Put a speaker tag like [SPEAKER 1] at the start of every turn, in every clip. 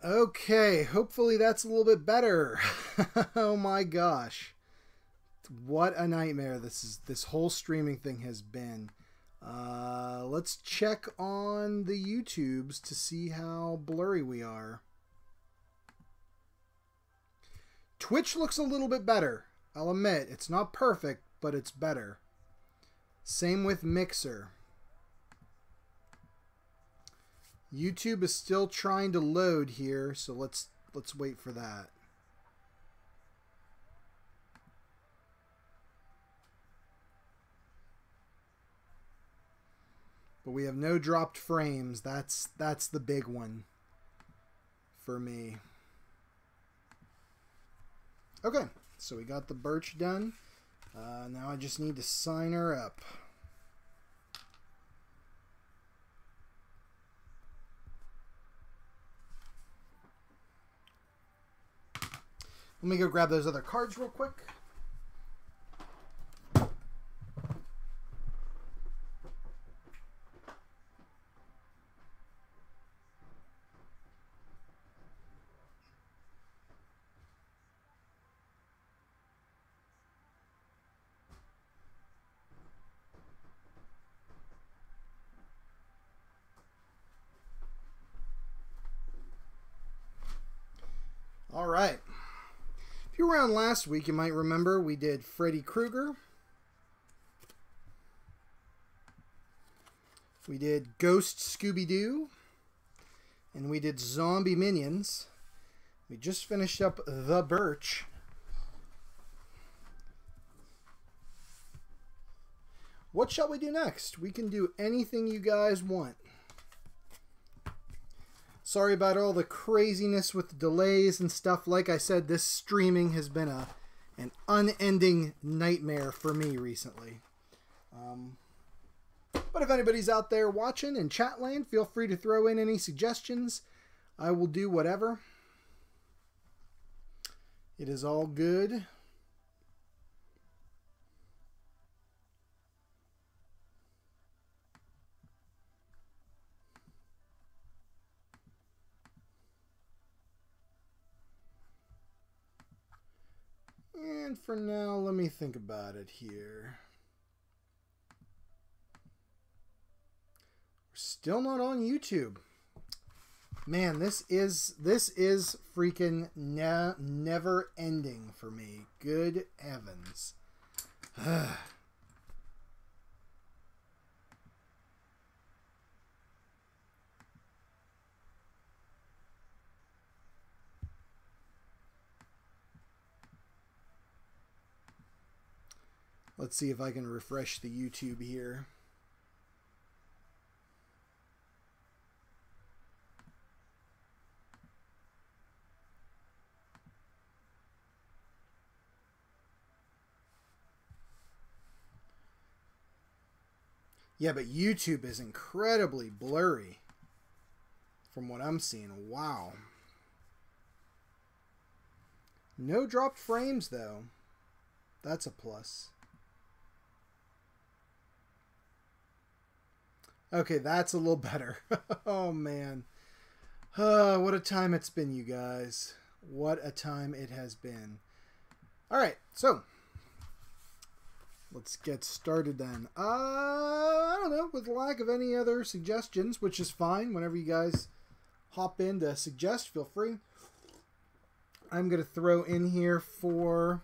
[SPEAKER 1] Okay, hopefully that's a little bit better. Oh my gosh. What a nightmare this whole streaming thing has been. Let's check on the YouTubes to see how blurry we are. Twitch looks a little bit better. I'll admit, it's not perfect, but it's better. Same with Mixer. YouTube is still trying to load here, so let's wait for that. But we have no dropped frames. That's the big one for me. Okay, so we got the Birch done. Now I just need to sign her up. Let me go grab those other cards real quick. All right. If you were around last week, you might remember we did Freddy Krueger. We did Ghost Scooby-Doo. And we did Zombie Minions. We just finished up The Birch. What shall we do next? We can do anything you guys want. Sorry about all the craziness with the delays and stuff. Like I said, this streaming has been an unending nightmare for me recently. But if anybody's out there watching in chat land, feel free to throw in any suggestions. I will do whatever. It is all good. And for now, let me think about it here. We're still not on YouTube. Man, this is freaking never ending for me. Good heavens. Let's see if I can refresh the YouTube here. Yeah, but YouTube is incredibly blurry from what I'm seeing. Wow. No dropped frames, though. That's a plus. Okay, that's a little better. Oh, man. What a time it's been, you guys. What a time it has been. All right, so let's get started then. I don't know, with lack of any other suggestions, which is fine. Whenever you guys hop in to suggest, feel free. I'm going to throw in here for...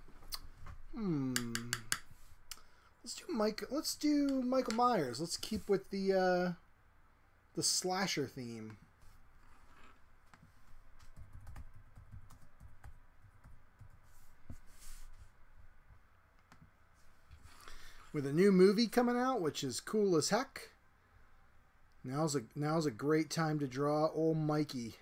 [SPEAKER 1] Let's do Michael Myers. Let's keep with the slasher theme. With a new movie coming out, which is cool as heck. Now's a great time to draw old Mikey.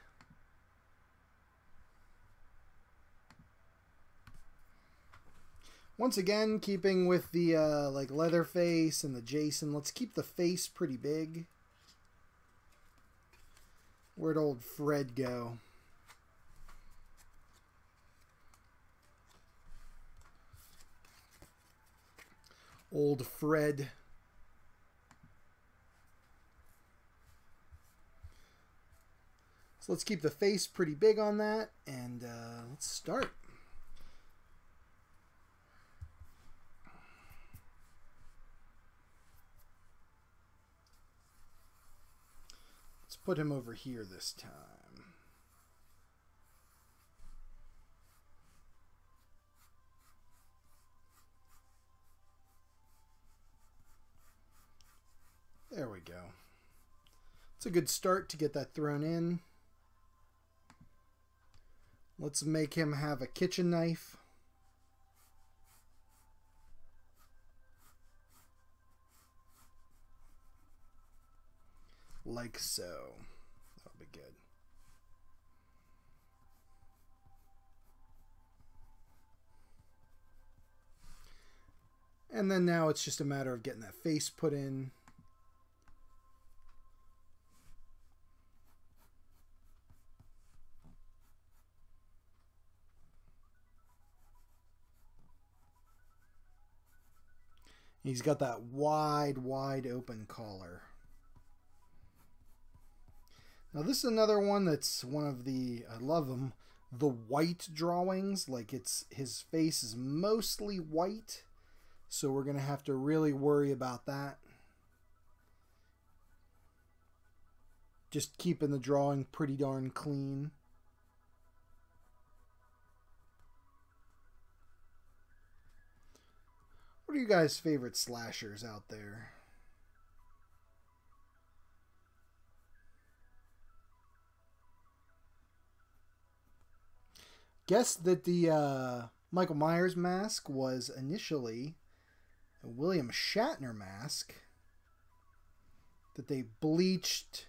[SPEAKER 1] Once again, keeping with the like Leatherface and the Jason, let's keep the face pretty big. Where'd old Fred go? Old Fred. So let's keep the face pretty big on that, and let's start. Let's put him over here this time. There we go. It's a good start to get that thrown in. Let's make him have a kitchen knife. Like so. That'll be good. And then now it's just a matter of getting that face put in. He's got that wide open collar. Now this is another one that's one of the, I love them, the white drawings. Like his face is mostly white. So we're going to have to really worry about that. Just keeping the drawing pretty darn clean. What are you guys' favorite slashers out there? Guess that the Michael Myers mask was initially a William Shatner mask that they bleached.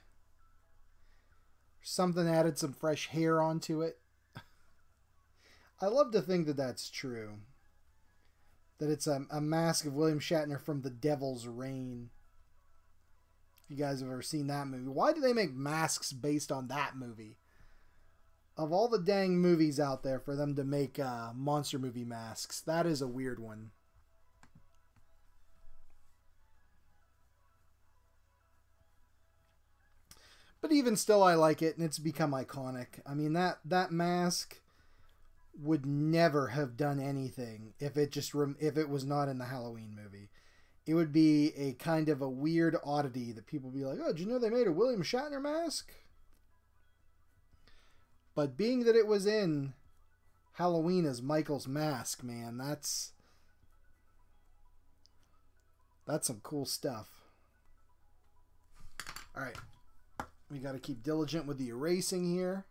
[SPEAKER 1] Something added some fresh hair onto it. I love to think that that's true. That it's a mask of William Shatner from The Devil's Reign. If you guys have ever seen that movie. Why do they make masks based on that movie? Of all the dang movies out there for them to make monster movie masks, that is a weird one. But even still, I like it, and it's become iconic. I mean, that mask would never have done anything if it was not in the Halloween movie. It would be a kind of a weird oddity that people would be like, oh, did you know they made a William Shatner mask? But being that it was in Halloween as Michael's mask, man, that's some cool stuff. All right. We got to keep diligent with the erasing here.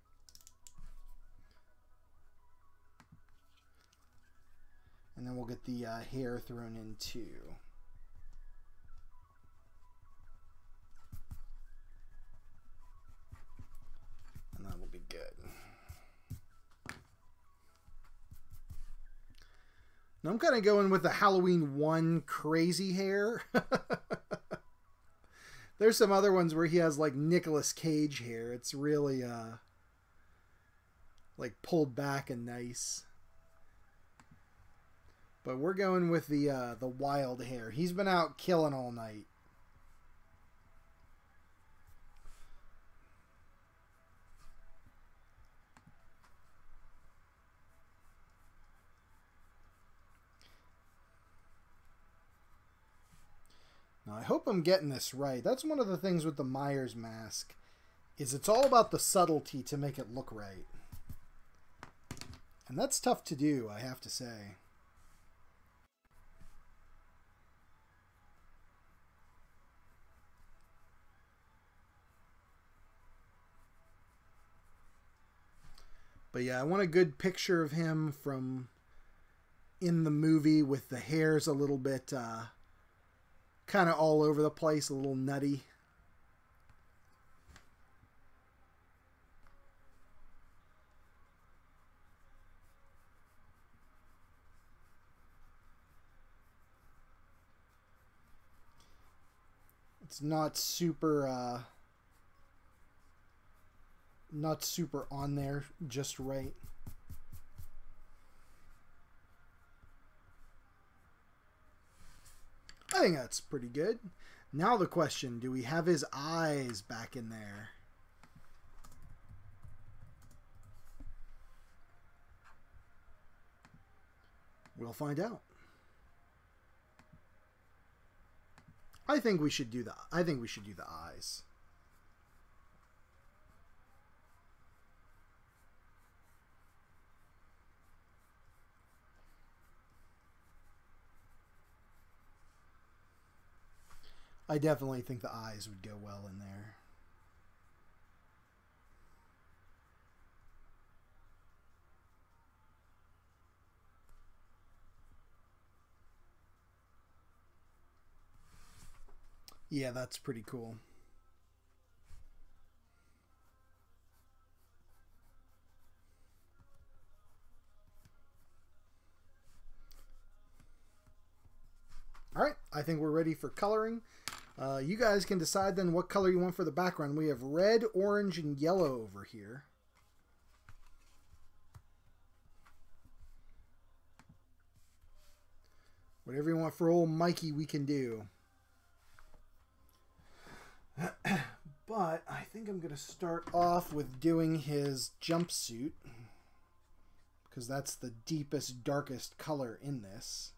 [SPEAKER 1] And then we'll get the hair thrown in too. And that will be good. Now I'm kind of going with the Halloween 1 crazy hair. There's some other ones where he has like Nicolas Cage hair. It's really like pulled back and nice. But we're going with the wild hair. He's been out killing all night. Now, I hope I'm getting this right. That's one of the things with the Myers mask, is it's all about the subtlety to make it look right. And that's tough to do, I have to say. But yeah, I want a good picture of him from in the movie with the hairs a little bit kind of all over the place, a little nutty. It's not super on there just right. I think that's pretty good. Now the question, do we have his eyes back in there? We'll find out. I think we should do the eyes. I definitely think the eyes would go well in there. Yeah, that's pretty cool. All right, I think we're ready for coloring. You guys can decide then what color you want for the background. We have red, orange, and yellow over here. Whatever you want for old Mikey, we can do. But I think I'm going to start off with doing his jumpsuit, because that's the deepest, darkest color in this.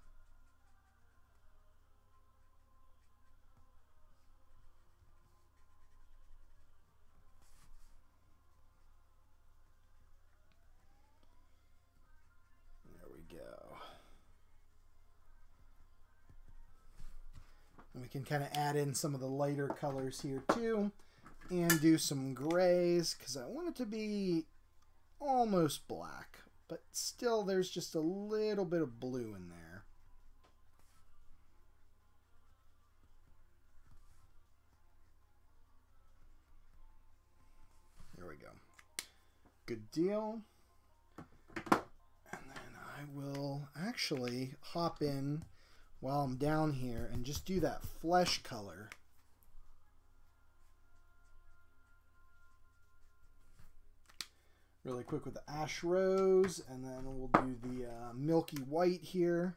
[SPEAKER 1] And we can kind of add in some of the lighter colors here too, and do some grays, because I want it to be almost black, but still there's just a little bit of blue in there. There we go. Good deal. And then I will actually hop in while I'm down here and just do that flesh color. Really quick with the ash rose, and then we'll do the milky white here.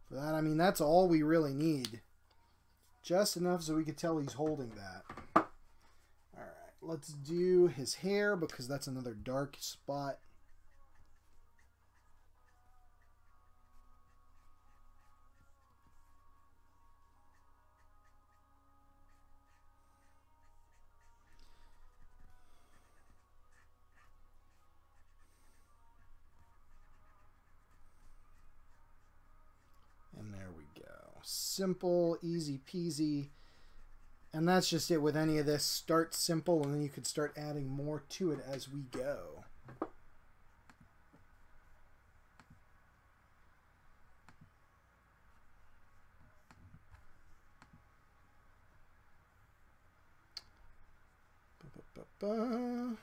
[SPEAKER 1] For that, I mean, that's all we really need. Just enough so we could tell he's holding that. Alright, let's do his hair, because that's another dark spot. Simple, easy peasy. And that's just it with any of this. Start simple, and then you could start adding more to it as we go. And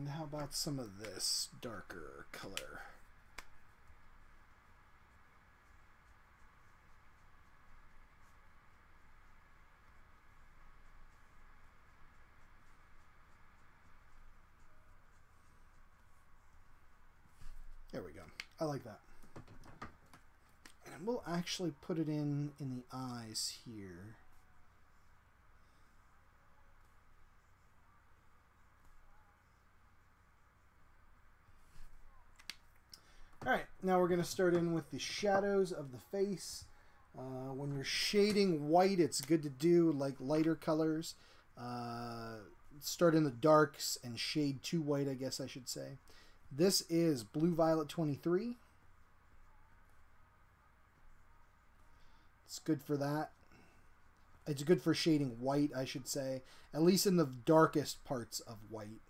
[SPEAKER 1] how about some of this darker color? There we go. I like that. And we'll actually put it in the eyes here. Alright, now we're going to start in with the shadows of the face. When you're shading white, it's good to do like lighter colors. Start in the darks and shade to white, I guess I should say. This is Blue Violet 23. It's good for that. It's good for shading white, I should say. At least in the darkest parts of white.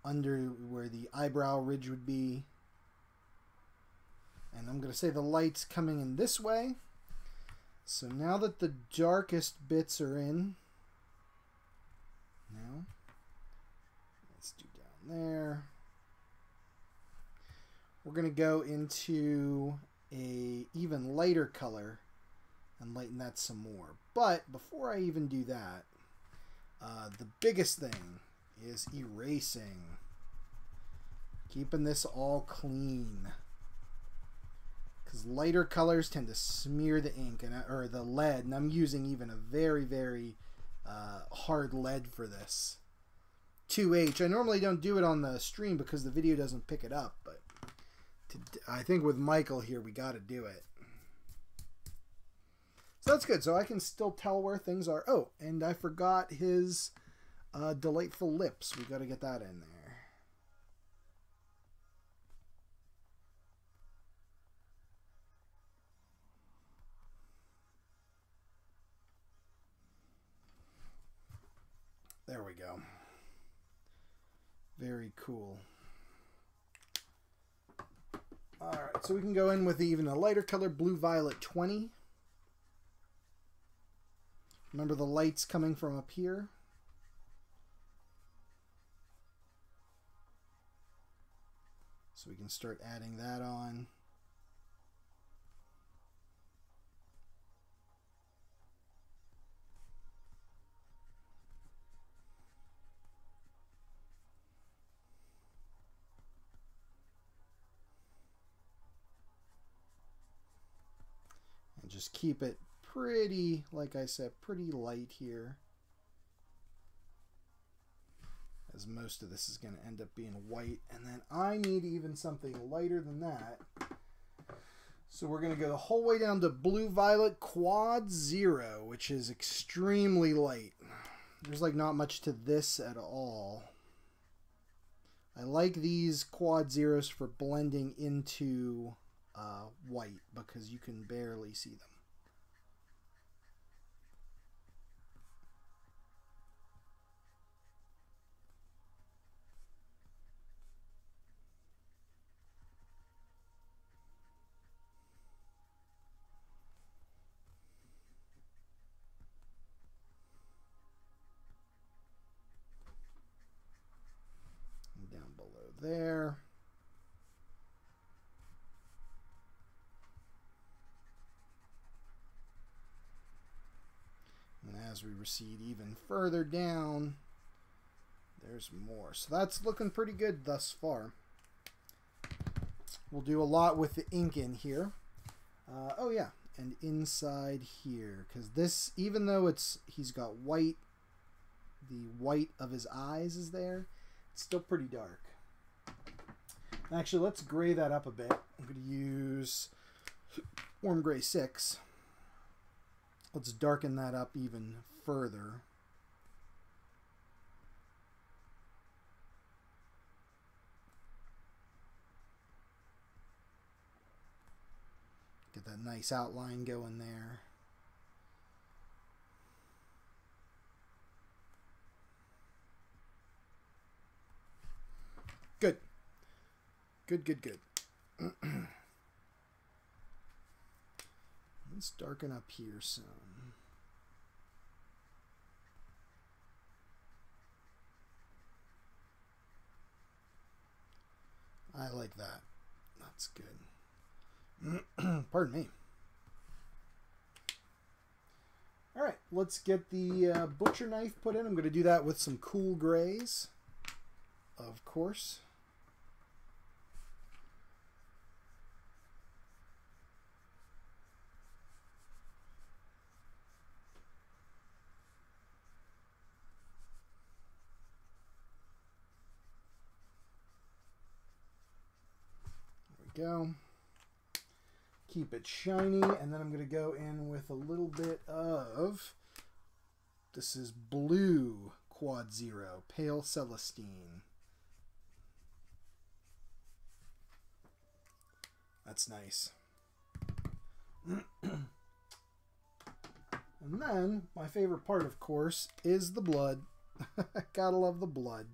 [SPEAKER 1] Under where the eyebrow ridge would be. And I'm going to say the light's coming in this way. So now that the darkest bits are in, now let's do down there. We're going to go into a even lighter color and lighten that some more. But before I even do that, the biggest thing is erasing. Keeping this all clean. because lighter colors tend to smear the ink or the lead, and I'm using even a very, very hard lead for this. 2H. I normally don't do it on the stream because the video doesn't pick it up, but I think with Michael here, we got to do it. So that's good. So I can still tell where things are. Oh, and I forgot his delightful lips. We got to get that in there. There we go. Very cool. Alright, so we can go in with even a lighter color, Blue Violet 20. Remember the lights coming from up here? So we can start adding that on. And just keep it pretty, like I said, pretty light here, as most of this is going to end up being white. And then I need even something lighter than that. So we're going to go the whole way down to Blue Violet Quad 0, which is extremely light. There's like not much to this at all. I like these Quad Zeros for blending into white because you can barely see them. Down below there. And as we recede even further down, there's more. So that's looking pretty good thus far. We'll do a lot with the ink in here. Oh yeah, and inside here, because this, even though he's got white, the white of his eyes is there, it's still pretty dark. Actually, let's gray that up a bit. I'm going to use Warm Gray 6. Let's darken that up even further. Get that nice outline going there. Good. Good, good, good. Let's darken up here some. I like that. That's good. Pardon me. All right, let's get the butcher knife put in. I'm going to do that with some cool grays, of course. Go. Keep it shiny, and then I'm going to go in with a little bit of, this is Blue Quad 0, Pale Celestine. That's nice. And then, my favorite part, of course, is the blood. Gotta love the blood.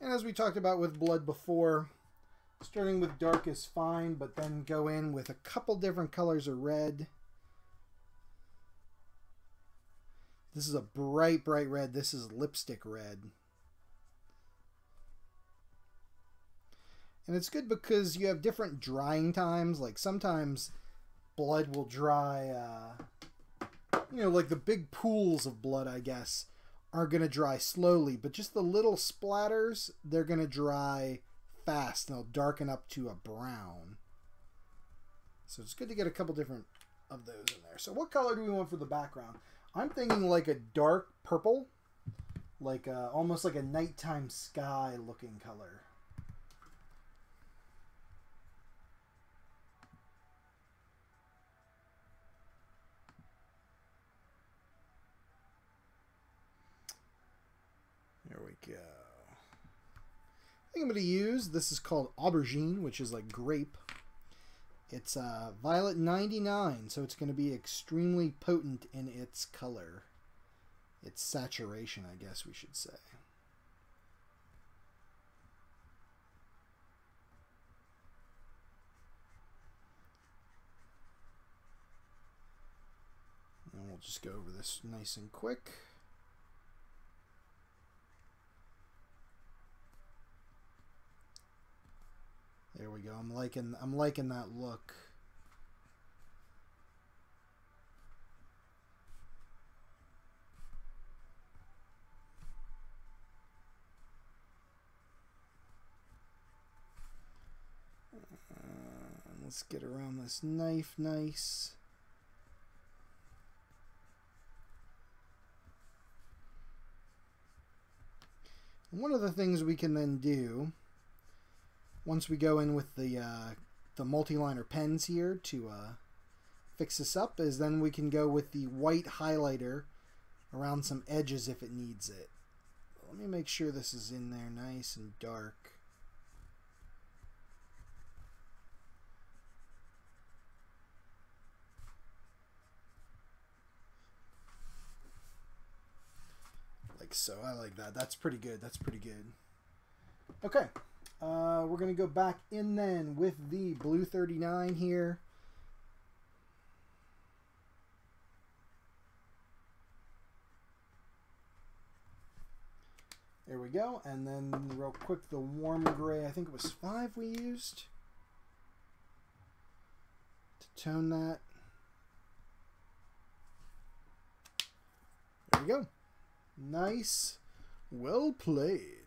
[SPEAKER 1] And as we talked about with blood before, starting with dark is fine, but then go in with a couple different colors of red. This is a bright, bright red. This is lipstick red. And it's good because you have different drying times. Like sometimes blood will dry, you know, like the big pools of blood, I guess, are going to dry slowly. But just the little splatters, they're going to dry fast. And they'll darken up to a brown. So it's good to get a couple different of those in there. So what color do we want for the background? I'm thinking like a dark purple. Like almost like a nighttime sky looking color. There we go. I think I'm going to use, this is called aubergine, which is like grape. It's violet 99, so it's going to be extremely potent in its color. Its saturation, I guess we should say. And we'll just go over this nice and quick. There we go. I'm liking that look. Let's get around this knife nice. And one of the things we can then do, once we go in with the multi-liner pens here to fix this up, is then we can go with the white highlighter around some edges if it needs it. Let me make sure this is in there nice and dark. Like so. I like that. That's pretty good. That's pretty good. Okay. We're going to go back in then with the blue 39 here. There we go. And then real quick, the warm gray, I think it was 5 we used to tone that. There we go. Nice. Well played.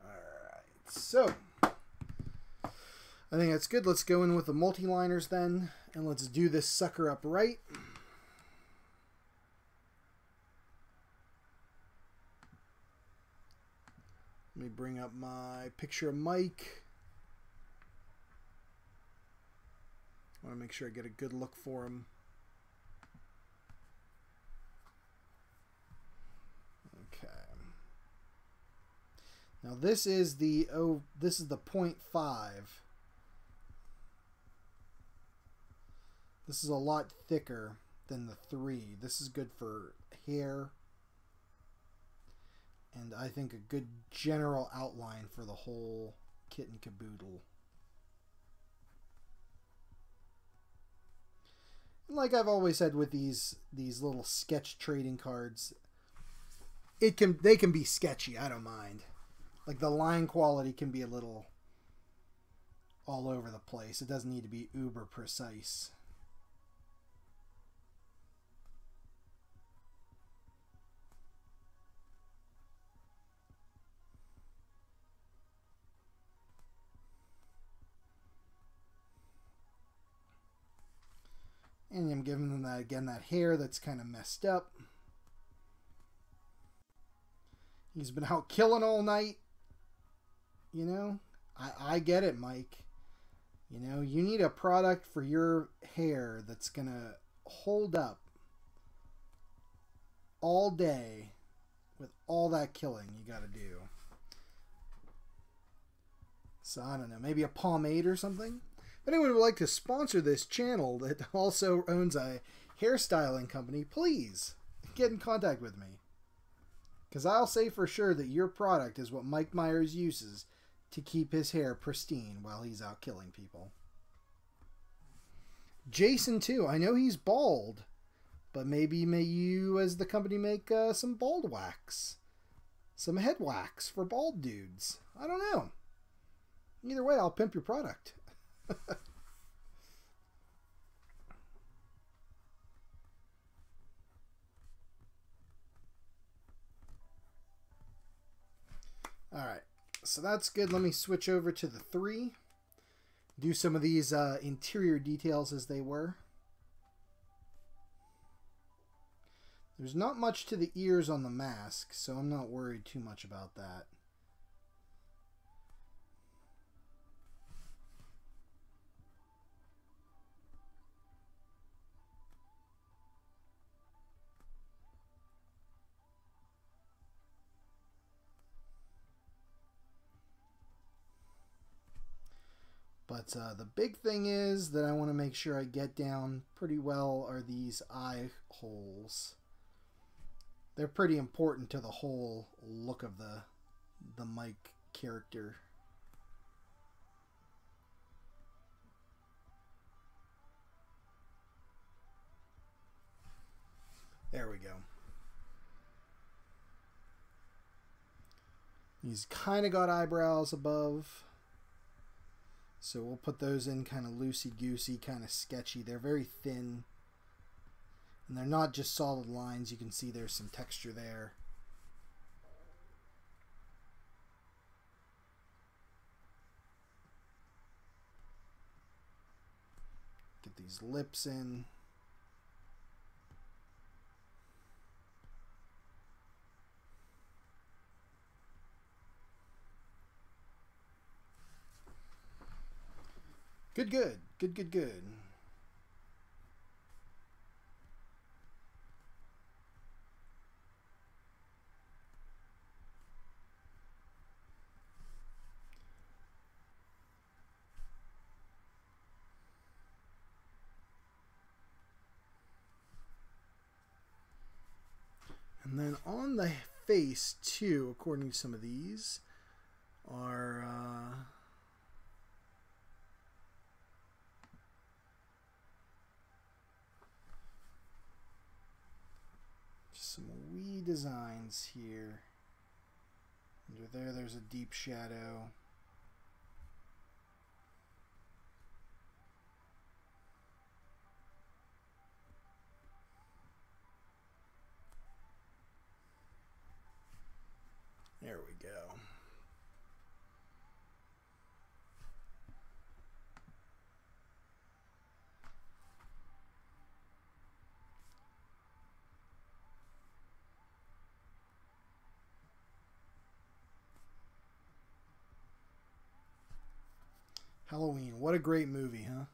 [SPEAKER 1] Alright, so I think that's good. Let's go in with the multi-liners then, and let's do this sucker up right. Let me bring up my picture of Mike. I want to make sure I get a good look for him. Okay. Now this is the 0.5. This is a lot thicker than the 3. This is good for hair. And I think a good general outline for the whole kit and caboodle. And like I've always said with these little sketch trading cards, they can be sketchy. I don't mind. Like the line quality can be a little all over the place. It doesn't need to be uber precise. And I'm giving them that again, that hair that's kind of messed up. He's been out killing all night. You know, I get it, Mike. You know, you need a product for your hair that's going to hold up all day with all that killing you got to do. So, I don't know, maybe a pomade or something? If anyone would like to sponsor this channel that also owns a hairstyling company, please get in contact with me. Because I'll say for sure that your product is what Mike Myers uses to keep his hair pristine while he's out killing people. Jason, too. I know he's bald, but maybe may you, as the company, make some bald wax. Some head wax for bald dudes. I don't know. Either way, I'll pimp your product. so that's good. Let me switch over to the 3. Do some of these interior details as they were. There's not much to the ears on the mask, so I'm not worried too much about that. But the big thing is that I want to make sure I get down pretty well are these eye holes. They're pretty important to the whole look of the Mike character. There we go. He's kind of got eyebrows above. So we'll put those in kind of loosey-goosey, kind of sketchy. They're very thin. And they're not just solid lines. You can see there's some texture there. Get these lips in. Good, good. Good, good, good. And then on the face, too, according to some of these, are... some wee designs here. Under there, there's a deep shadow. There we go. Halloween, what a great movie, huh?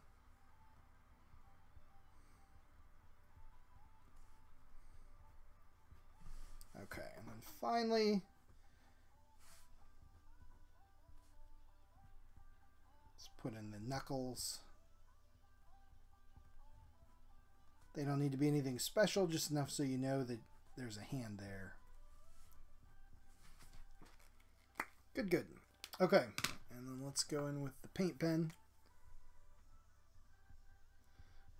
[SPEAKER 1] Okay, and then finally, let's put in the knuckles. They don't need to be anything special, just enough so you know that there's a hand there. Good, good. Okay, and then let's go in with the paint pen.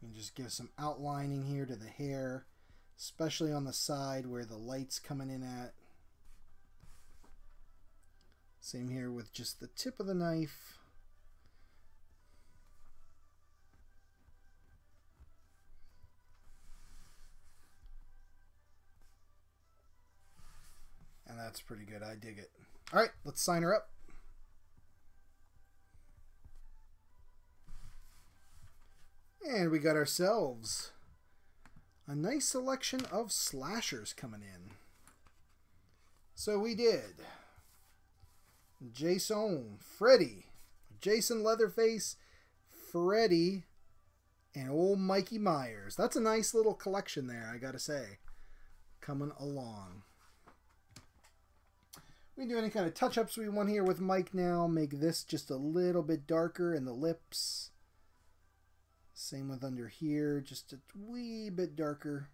[SPEAKER 1] And just give some outlining here to the hair, especially on the side where the light's coming in at. Same here with just the tip of the knife. And that's pretty good. I dig it. All right, let's sign her up. And we got ourselves a nice selection of slashers coming in. So we did Jason, Freddy, Jason Leatherface, Freddy, and old Mikey Myers. That's a nice little collection there, I gotta say. Coming along. We can do any kind of touch-ups we want here with Mike now. Make this just a little bit darker in the lips. Same with under here, just a wee bit darker.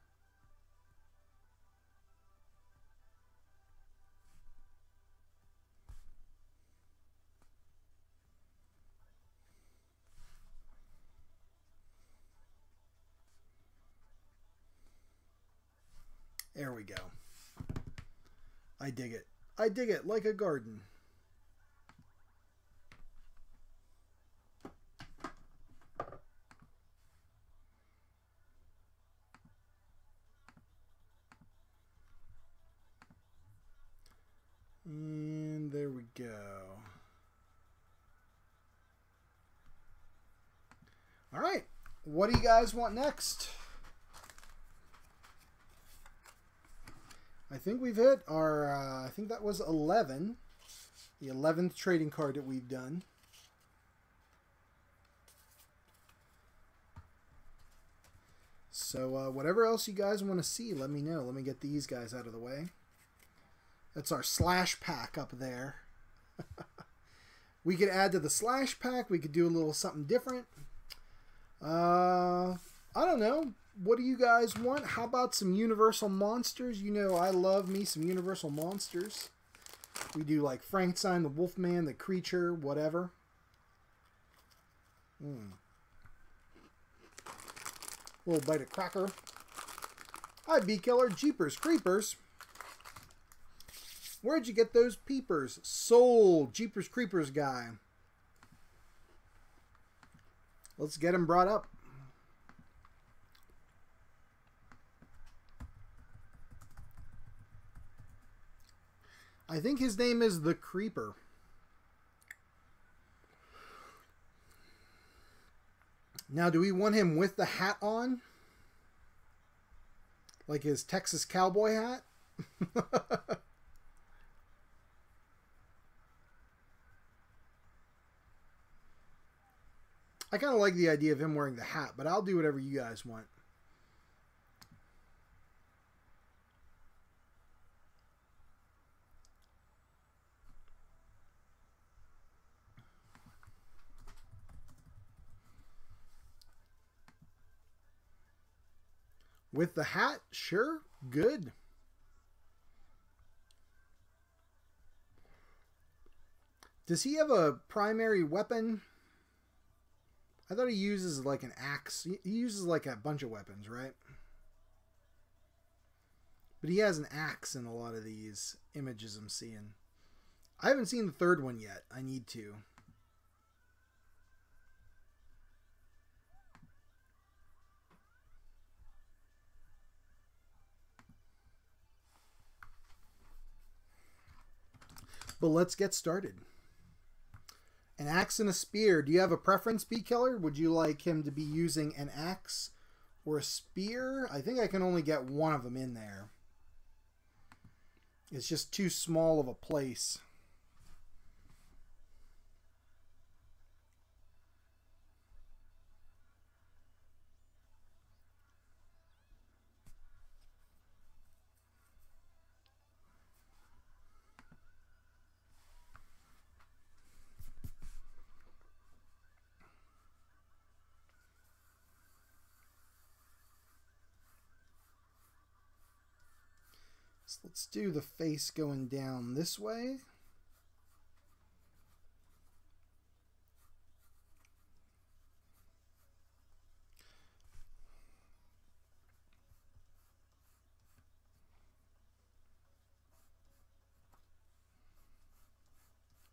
[SPEAKER 1] There we go. I dig it. I dig it like a garden. And there we go. what do you guys want next? I think we've hit our, I think that was 11. The 11th trading card that we've done. So whatever else you guys want to see, let me know. Let me get these guys out of the way. That's our slash pack up there. We could add to the slash pack. We could do a little something different. I don't know. What do you guys want? How about some Universal Monsters? You know I love me some Universal Monsters. We do like Frankenstein, the Wolfman, the Creature, whatever. Little bite of cracker. Hi, Bee Killer. Jeepers Creepers. Where'd you get those peepers? Sold. Jeepers Creepers guy. Let's get him brought up. I think his name is the Creeper. Now, do we want him with the hat on? Like his Texas cowboy hat? I kind of like the idea of him wearing the hat, but I'll do whatever you guys want. With the hat, sure, good. Does he have a primary weapon? I thought he uses like an axe. He uses like a bunch of weapons, right? But he has an axe in a lot of these images I'm seeing. I haven't seen the third one yet. I need to. But let's get started. An axe and a spear. Do you have a preference, Bee Killer? Would you like him to be using an axe or a spear? I think I can only get one of them in there. It's just too small of a place. So let's do the face going down this way.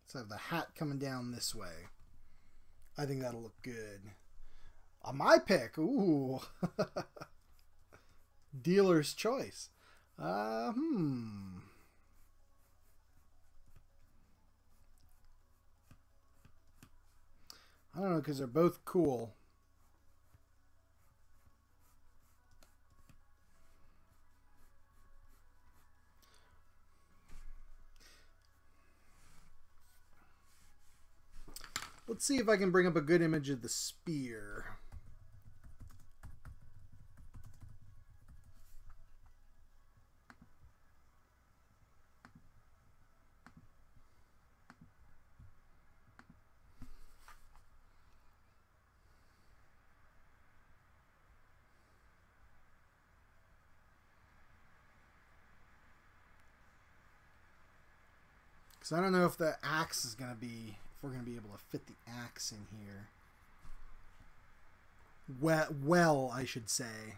[SPEAKER 1] Let's have the hat coming down this way. I think that'll look good. On my pick, ooh. Dealer's choice. I don't know, because they're both cool. Let's see if I can bring up a good image of the spear. Because I don't know if the axe is going to be, if we're going to be able to fit the axe in here. Well, I should say.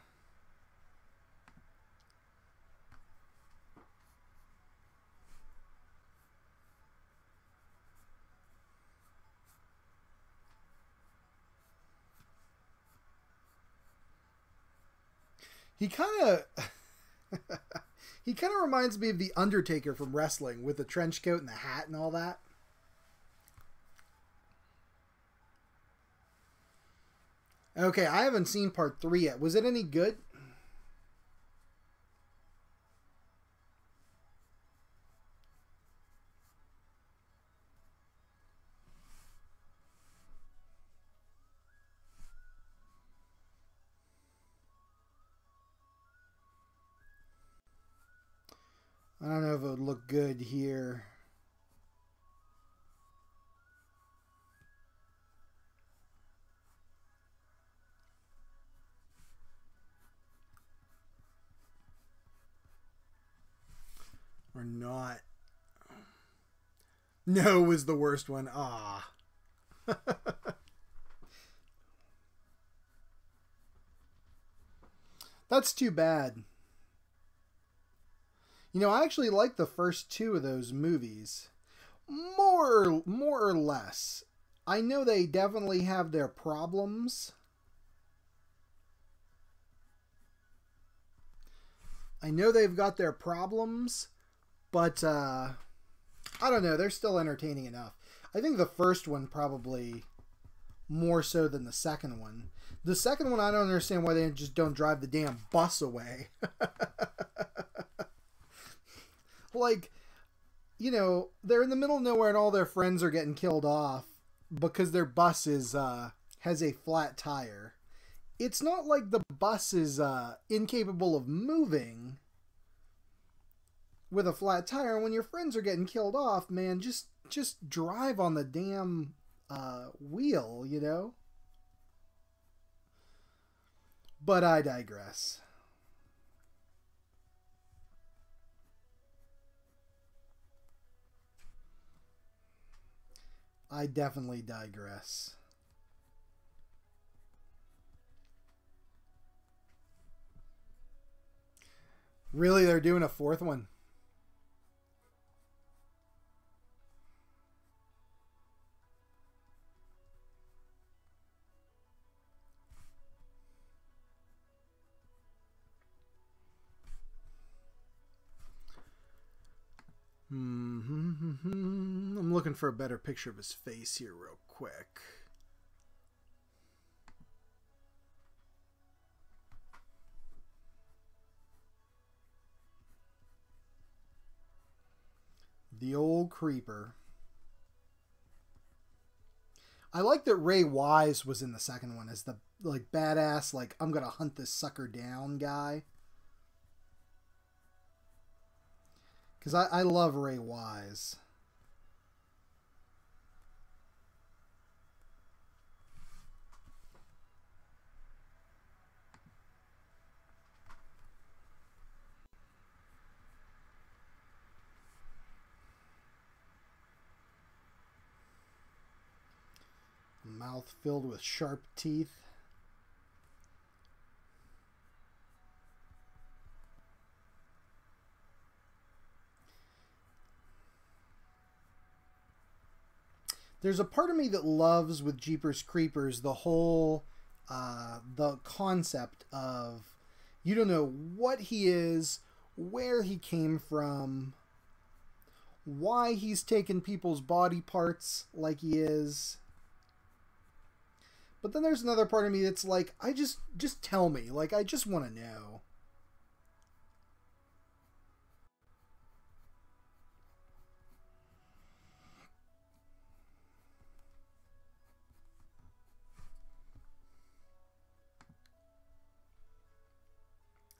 [SPEAKER 1] He kind of... He kind of reminds me of the Undertaker from wrestling with the trench coat and the hat and all that. Okay, I haven't seen part 3 yet. Was it any good? I don't know if it would look good here. Or not. No was the worst one. Ah. That's too bad. You know, I actually like the first 2 of those movies. More or less. I know they definitely have their problems. I know they've got their problems, but I don't know. They're still entertaining enough. I think the first one probably more so than the second one. The second one, I don't understand why they just don't drive the damn bus away. Like, you know, they're in the middle of nowhere and all their friends are getting killed off because their bus is has a flat tire. It's not like the bus is incapable of moving with a flat tire. When your friends are getting killed off, man, just drive on the damn wheel, you know? But I digress. I definitely digress. Really, they're doing a 4th one? I'm looking for a better picture of his face here real quick. The old creeper. I like that Ray Wise was in the second one as the like badass, like I'm gonna hunt this sucker down guy. Because I love Ray Wise. Mouth filled with sharp teeth. There's a part of me that loves with Jeepers Creepers the whole the concept of you don't know what he is, where he came from, why he's taken people's body parts like he is. But then there's another part of me that's like, I just tell me, like I just want to know.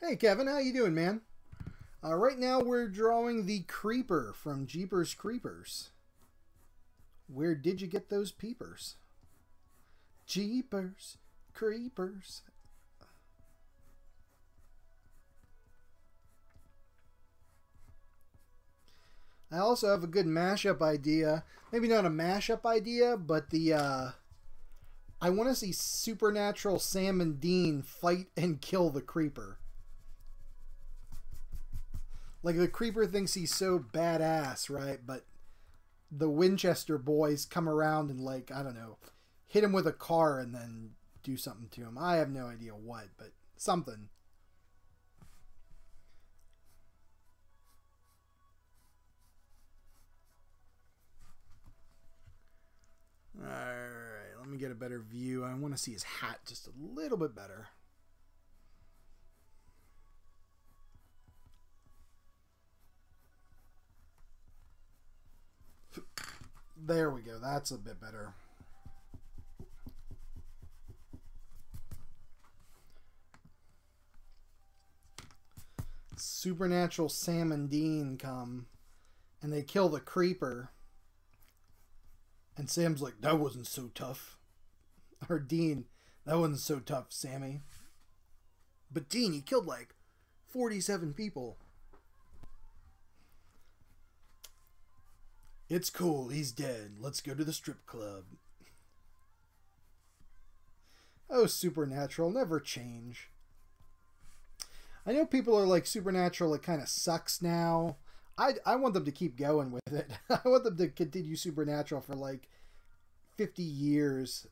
[SPEAKER 1] Hey Kevin, how you doing, man? Right now we're drawing the Creeper from Jeepers Creepers. Where did you get those peepers? Jeepers Creepers. I also have a good mashup idea. Maybe not a mashup idea, but the I want to see Supernatural Sam and Dean fight and kill the Creeper. Like the Creeper thinks he's so badass, right? But the Winchester boys come around and like, I don't know, hit him with a car and then do something to him. I have no idea what, but something. Alright, let me get a better view. I want to see his hat just a little bit better. There we go. That's a bit better. Supernatural Sam and Dean come and they kill the creeper. And Sam's like, that wasn't so tough. Or Dean, that wasn't so tough, Sammy. But Dean, he killed like 47 people. It's cool, he's dead. Let's go to the strip club. Oh, Supernatural, never change. I know people are like, Supernatural, it kind of sucks now. I want them to keep going with it. I want them to continue Supernatural for like 50 years.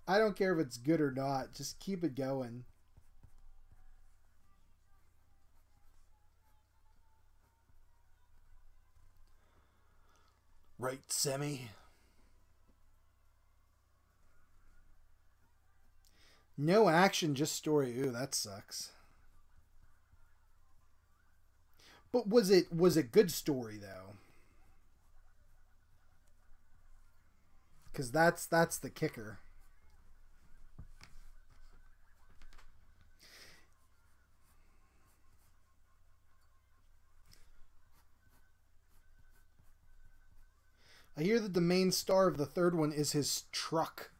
[SPEAKER 1] I don't care if it's good or not. Just keep it going. Right, Sammy? No action, just story. Ooh, that sucks. But was it good story though? Because that's the kicker. I hear that the main star of the third one is his truck.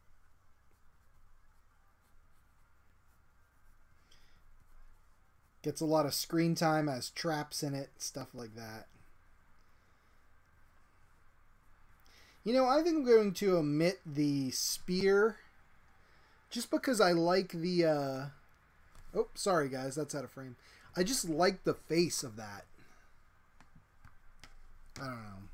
[SPEAKER 1] Gets a lot of screen time, has traps in it, stuff like that. You know, I think I'm going to omit the spear just because I like the... Oh, sorry guys, that's out of frame. I just like the face of that. I don't know.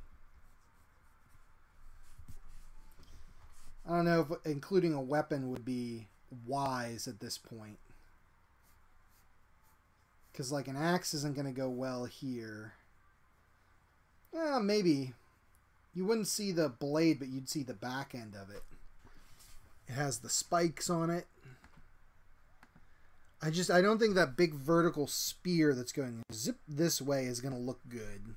[SPEAKER 1] I don't know if including a weapon would be wise at this point. Because, like, an axe isn't going to go well here. Maybe. You wouldn't see the blade, but you'd see the back end of it. It has the spikes on it. I don't think that big vertical spear that's going zip this way is going to look good.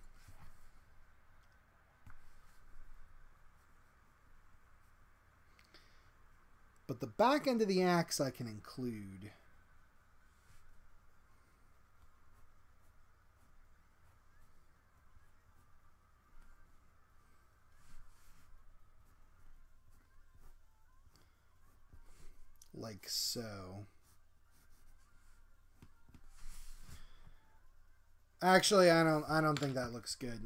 [SPEAKER 1] But the back end of the axe I can include. Like so. Actually, I don't think that looks good.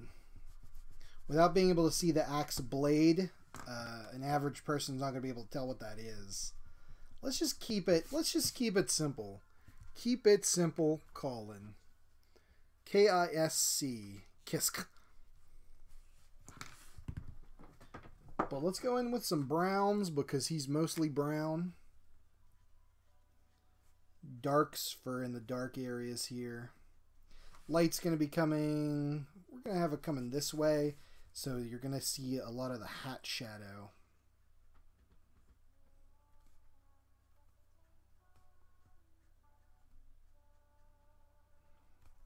[SPEAKER 1] Without being able to see the axe blade, an average person's not going to be able to tell what that is. Let's just keep it simple. Keep it simple, Colin. K-I-S-C. Kisk. But let's go in with some browns because he's mostly brown. Darks for in the dark areas here. Light's going to be coming... We're going to have it coming this way. So you're going to see a lot of the hat shadow.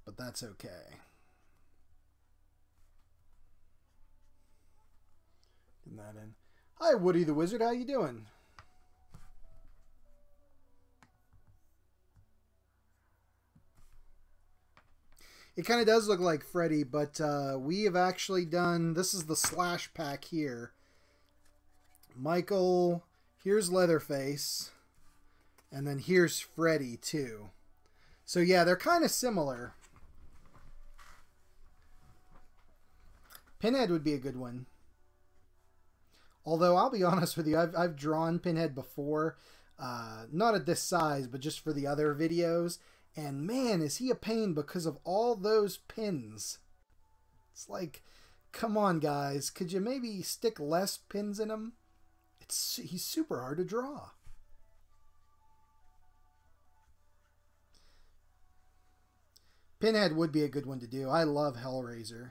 [SPEAKER 1] But that's okay. Getting that in. Hi, Woody the Wizard. How you doing? It kind of does look like Freddy, but we have actually done... This is the slash pack here. Michael, here's Leatherface, and then here's Freddy, too. So, yeah, they're kind of similar. Pinhead would be a good one. Although, I'll be honest with you, I've drawn Pinhead before. Not at this size, but just for the other videos. And man, is he a pain because of all those pins. It's like, come on guys, could you maybe stick less pins in him? He's super hard to draw. Pinhead would be a good one to do. I love Hellraiser.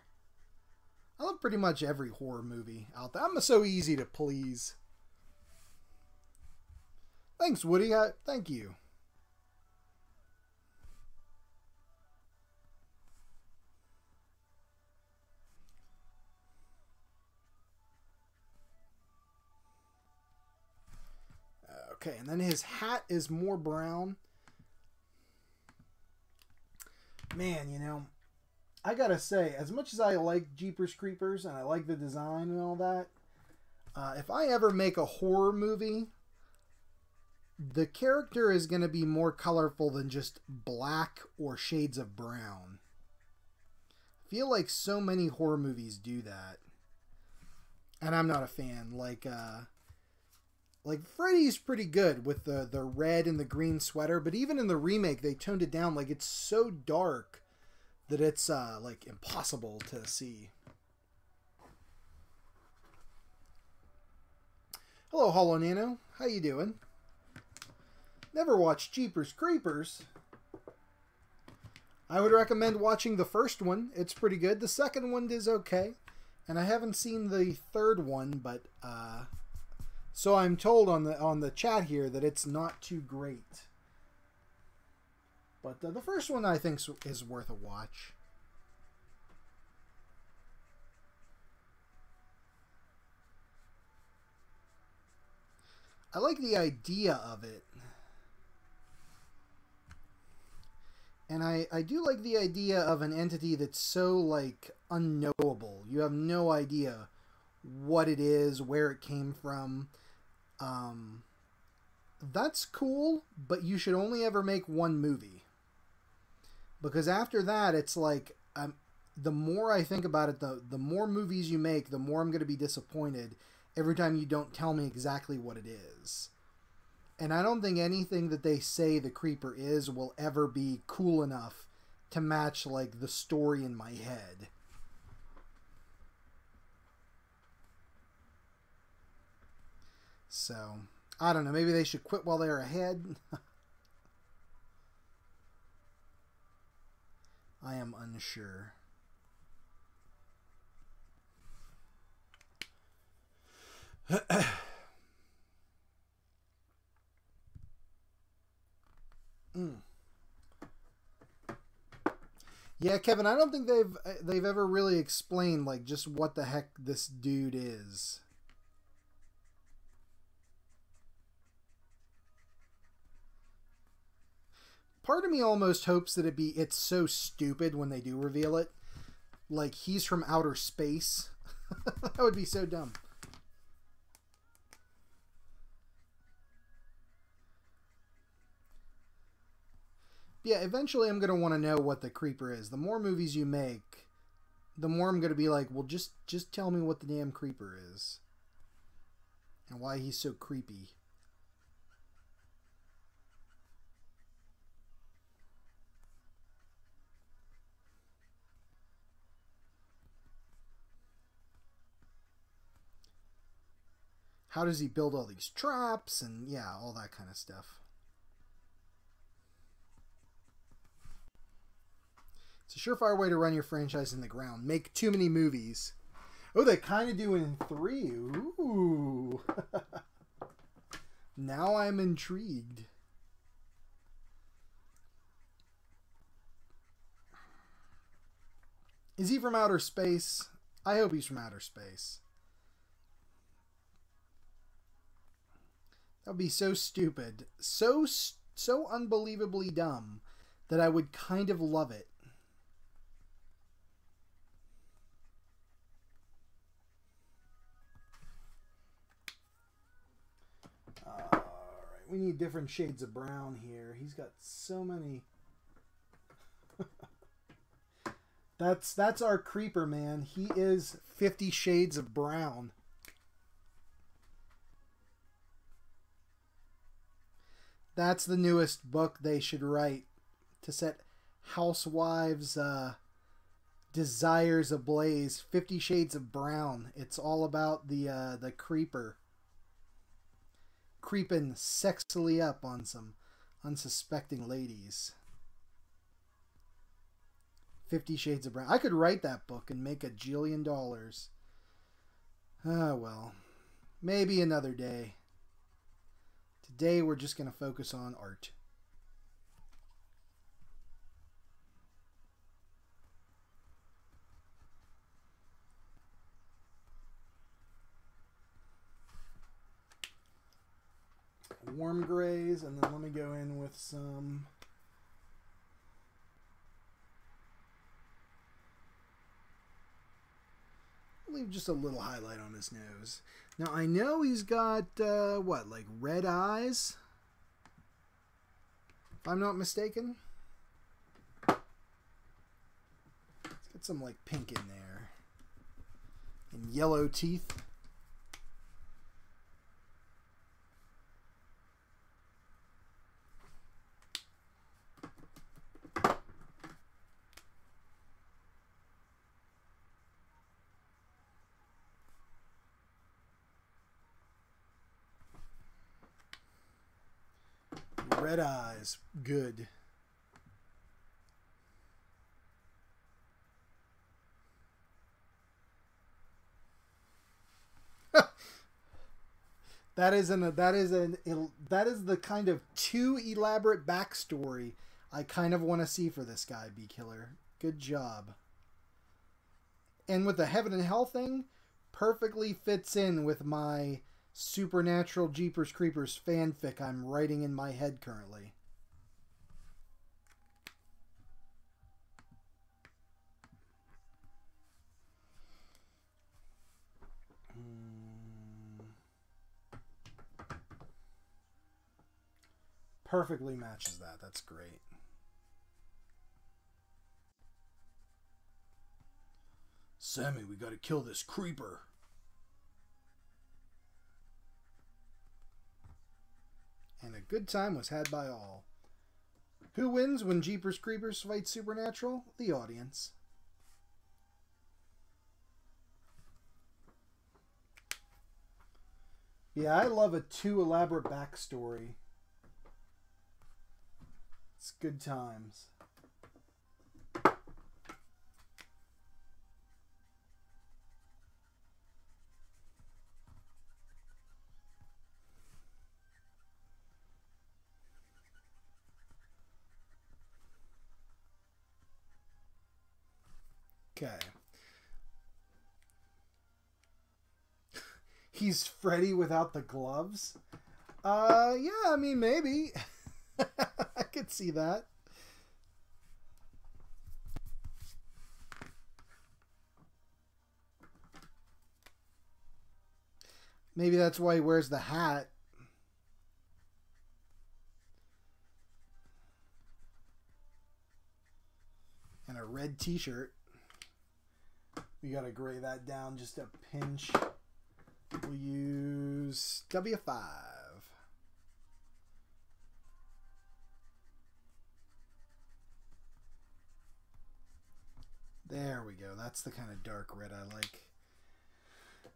[SPEAKER 1] I love pretty much every horror movie out there. I'm so easy to please. Thanks, Woody. Thank you. Okay, and then his hat is more brown. Man, you know, I gotta say, as much as I like Jeepers Creepers and I like the design and all that, if I ever make a horror movie, the character is going to be more colorful than just black or shades of brown. I feel like so many horror movies do that. And I'm not a fan. Like Freddy's pretty good with the red and the green sweater, but even in the remake they toned it down. Like, it's so dark that it's like impossible to see. Hello, Hollow Nano. How you doing? Never watched Jeepers Creepers. I would recommend watching the first one. It's pretty good. The second one is okay. And I haven't seen the third one, but so I'm told on the chat here that it's not too great. But the first one I think is worth a watch. I like the idea of it. And I do like the idea of an entity that's so, like, unknowable. You have no idea what it is, where it came from. That's cool, but you should only ever make one movie. Because after that, it's like, the more I think about it, the more movies you make, the more I'm going to be disappointed every time you don't tell me exactly what it is. And I don't think anything that they say the creeper is will ever be cool enough to match, like, the story in my head. So, I don't know. Maybe they should quit while they're ahead. I am unsure. Yeah, Kevin, I don't think they've ever really explained, like, just what the heck this dude is. Part of me almost hopes that it's so stupid when they do reveal it. Like, he's from outer space. That would be so dumb. Yeah, eventually I'm going to want to know what the creeper is. The more movies you make, the more I'm going to be like, well, just tell me what the damn creeper is. And why he's so creepy. How does he build all these traps? And yeah, all that kind of stuff. It's a surefire way to run your franchise in the ground. Make too many movies. Oh, they kind of do it in 3. Ooh. Now I'm intrigued. Is he from outer space? I hope he's from outer space. That would be so stupid. So unbelievably dumb that I would kind of love it. Alright, we need different shades of brown here. He's got so many. That's our creeper, man. He is 50 Shades of Brown. That's the newest book they should write to set housewives' desires ablaze. 50 Shades of Brown. It's all about the creeper creeping sexily up on some unsuspecting ladies. 50 Shades of Brown. I could write that book and make $1 jillion. Ah, well. Maybe another day. Today we're just going to focus on art. Warm grays, and then let me go in with some leave just a little highlight on his nose. Now I know he's got what, like red eyes, if I'm not mistaken. Let's get some like pink in there and yellow teeth. Red eyes, good. That is the kind of too elaborate backstory I kind of want to see for this guy, Bee Killer. Good job. And with the heaven and hell thing, perfectly fits in with my Supernatural Jeepers Creepers fanfic I'm writing in my head currently. Perfectly matches that. That's great. Sammy, we gotta kill this creeper. And a good time was had by all. Who wins when Jeepers Creepers fight Supernatural? The audience. Yeah, I love a too elaborate backstory. It's good times. Okay. He's Freddy without the gloves? Yeah, I mean, maybe. I could see that. Maybe that's why he wears the hat. And a red t-shirt. We gotta gray that down just a pinch. We'll use W5. There we go. That's the kind of dark red I like.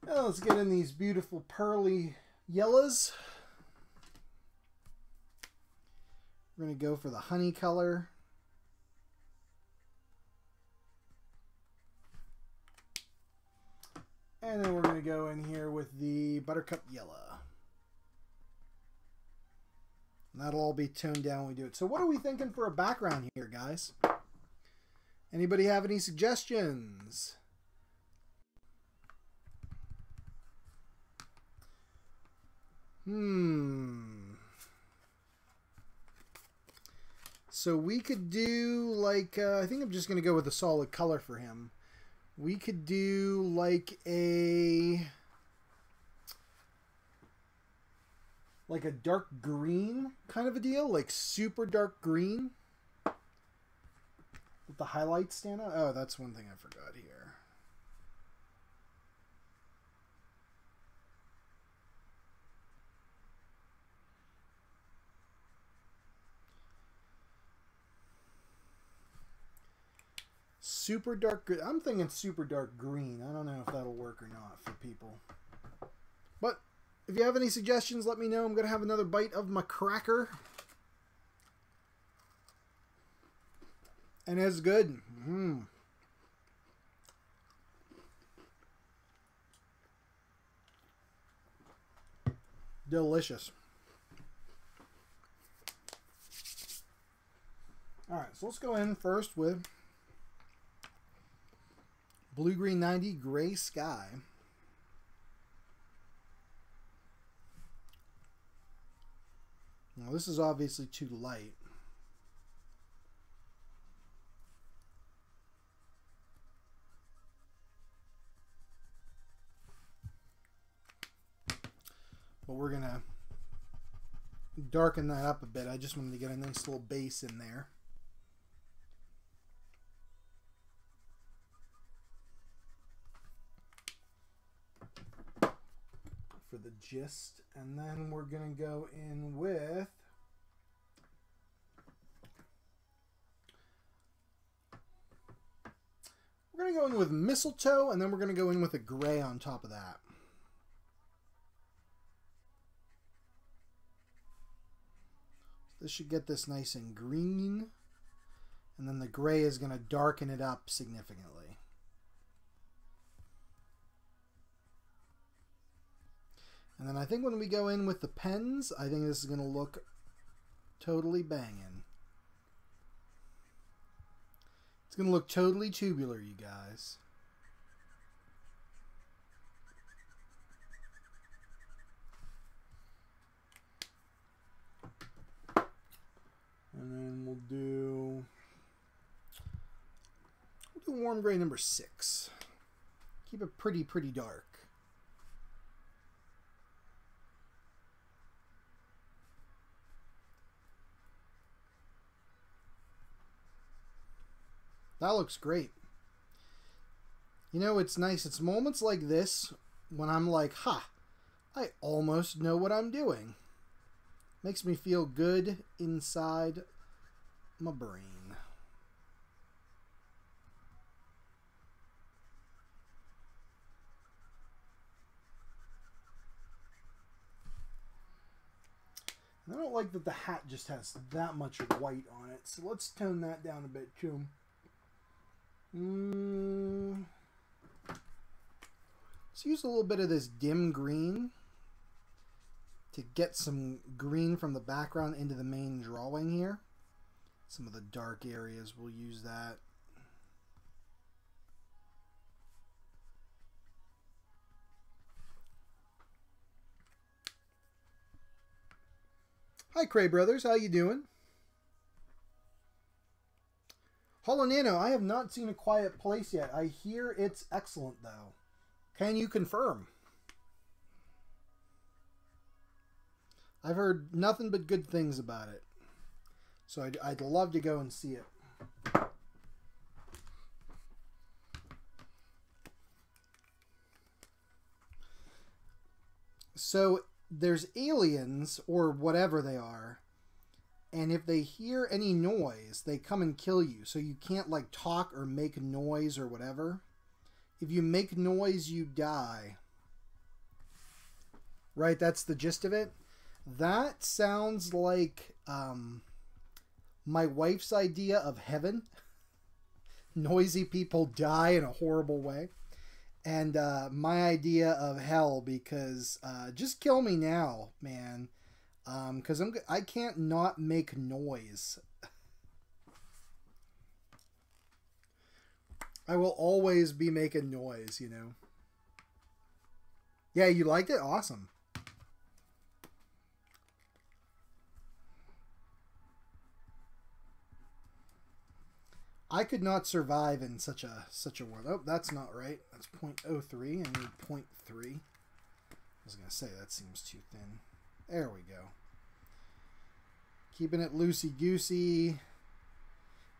[SPEAKER 1] Now let's get in these beautiful pearly yellows. We're going to go for the honey color. And then we're going to go in here with the buttercup yellow. And that'll all be toned down when we do it. So what are we thinking for a background here, guys? Anybody have any suggestions? So we could do like, I think I'm just going to go with a solid color for him. We could do like a dark green kind of a deal, like super dark green. With the highlights stand out. Oh, that's one thing I forgot here. Super dark. I'm thinking super dark green. I don't know if that'll work or not for people. But if you have any suggestions, let me know. I'm going to have another bite of my cracker. And it's good. Delicious. Alright, so let's go in first with Blue-Green 90 Gray Sky. Now this is obviously too light. But we're going to darken that up a bit. I just wanted to get a nice little base in there. For the gist. And then we're going to go in with mistletoe, and then we're going to go in with a gray on top of that. This should get this nice and green, and then the gray is going to darken it up significantly. And then I think when we go in with the pens, I think this is going to look totally banging. It's going to look totally tubular, you guys. And then we'll do warm gray number 6. Keep it pretty dark. That looks great. You know, it's nice. It's moments like this when I'm like, ha, I almost know what I'm doing. Makes me feel good inside my brain. And I don't like that the hat just has that much white on it, so let's tone that down a bit too. Let's use a little bit of this dim green to get some green from the background into the main drawing here. Some of the dark areas, we'll use that. Hi Cray Brothers, how you doing? Hollow Nano, I have not seen A Quiet Place yet. I hear it's excellent though. Can you confirm? I've heard nothing but good things about it. So I'd love to go and see it. So there's aliens, or whatever they are, and if they hear any noise, they come and kill you. So you can't like talk or make noise or whatever. If you make noise, you die. Right, that's the gist of it. That sounds like my wife's idea of heaven. Noisy people die in a horrible way. And my idea of hell, because just kill me now, man. Because I can't not make noise. I will always be making noise, you know. Yeah, you liked it? Awesome. I could not survive in such a world. Oh, that's not right. That's 0.03. I need 0.3. I was going to say, that seems too thin. There we go. Keeping it loosey-goosey.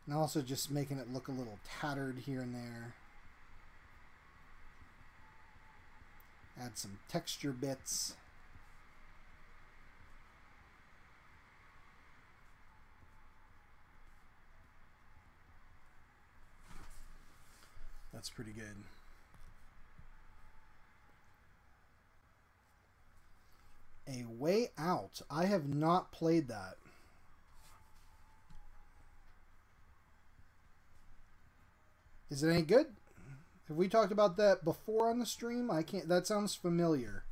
[SPEAKER 1] And also just making it look a little tattered here and there. Add some texture bits. That's pretty good. A Way Out. I have not played that. Is it any good? Have we talked about that before on the stream? I can't. That sounds familiar.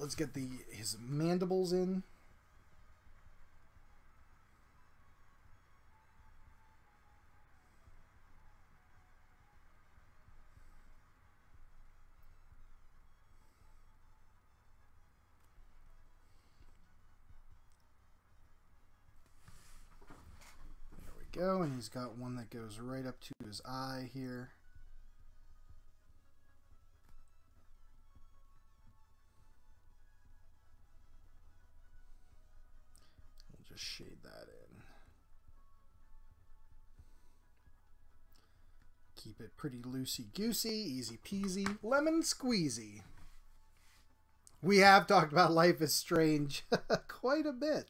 [SPEAKER 1] let's get his mandibles in. There we go, and he's got one that goes right up to his eye here. Just shade that in. Keep it pretty loosey-goosey, easy peasy, lemon squeezy. We have talked about Life is Strange quite a bit.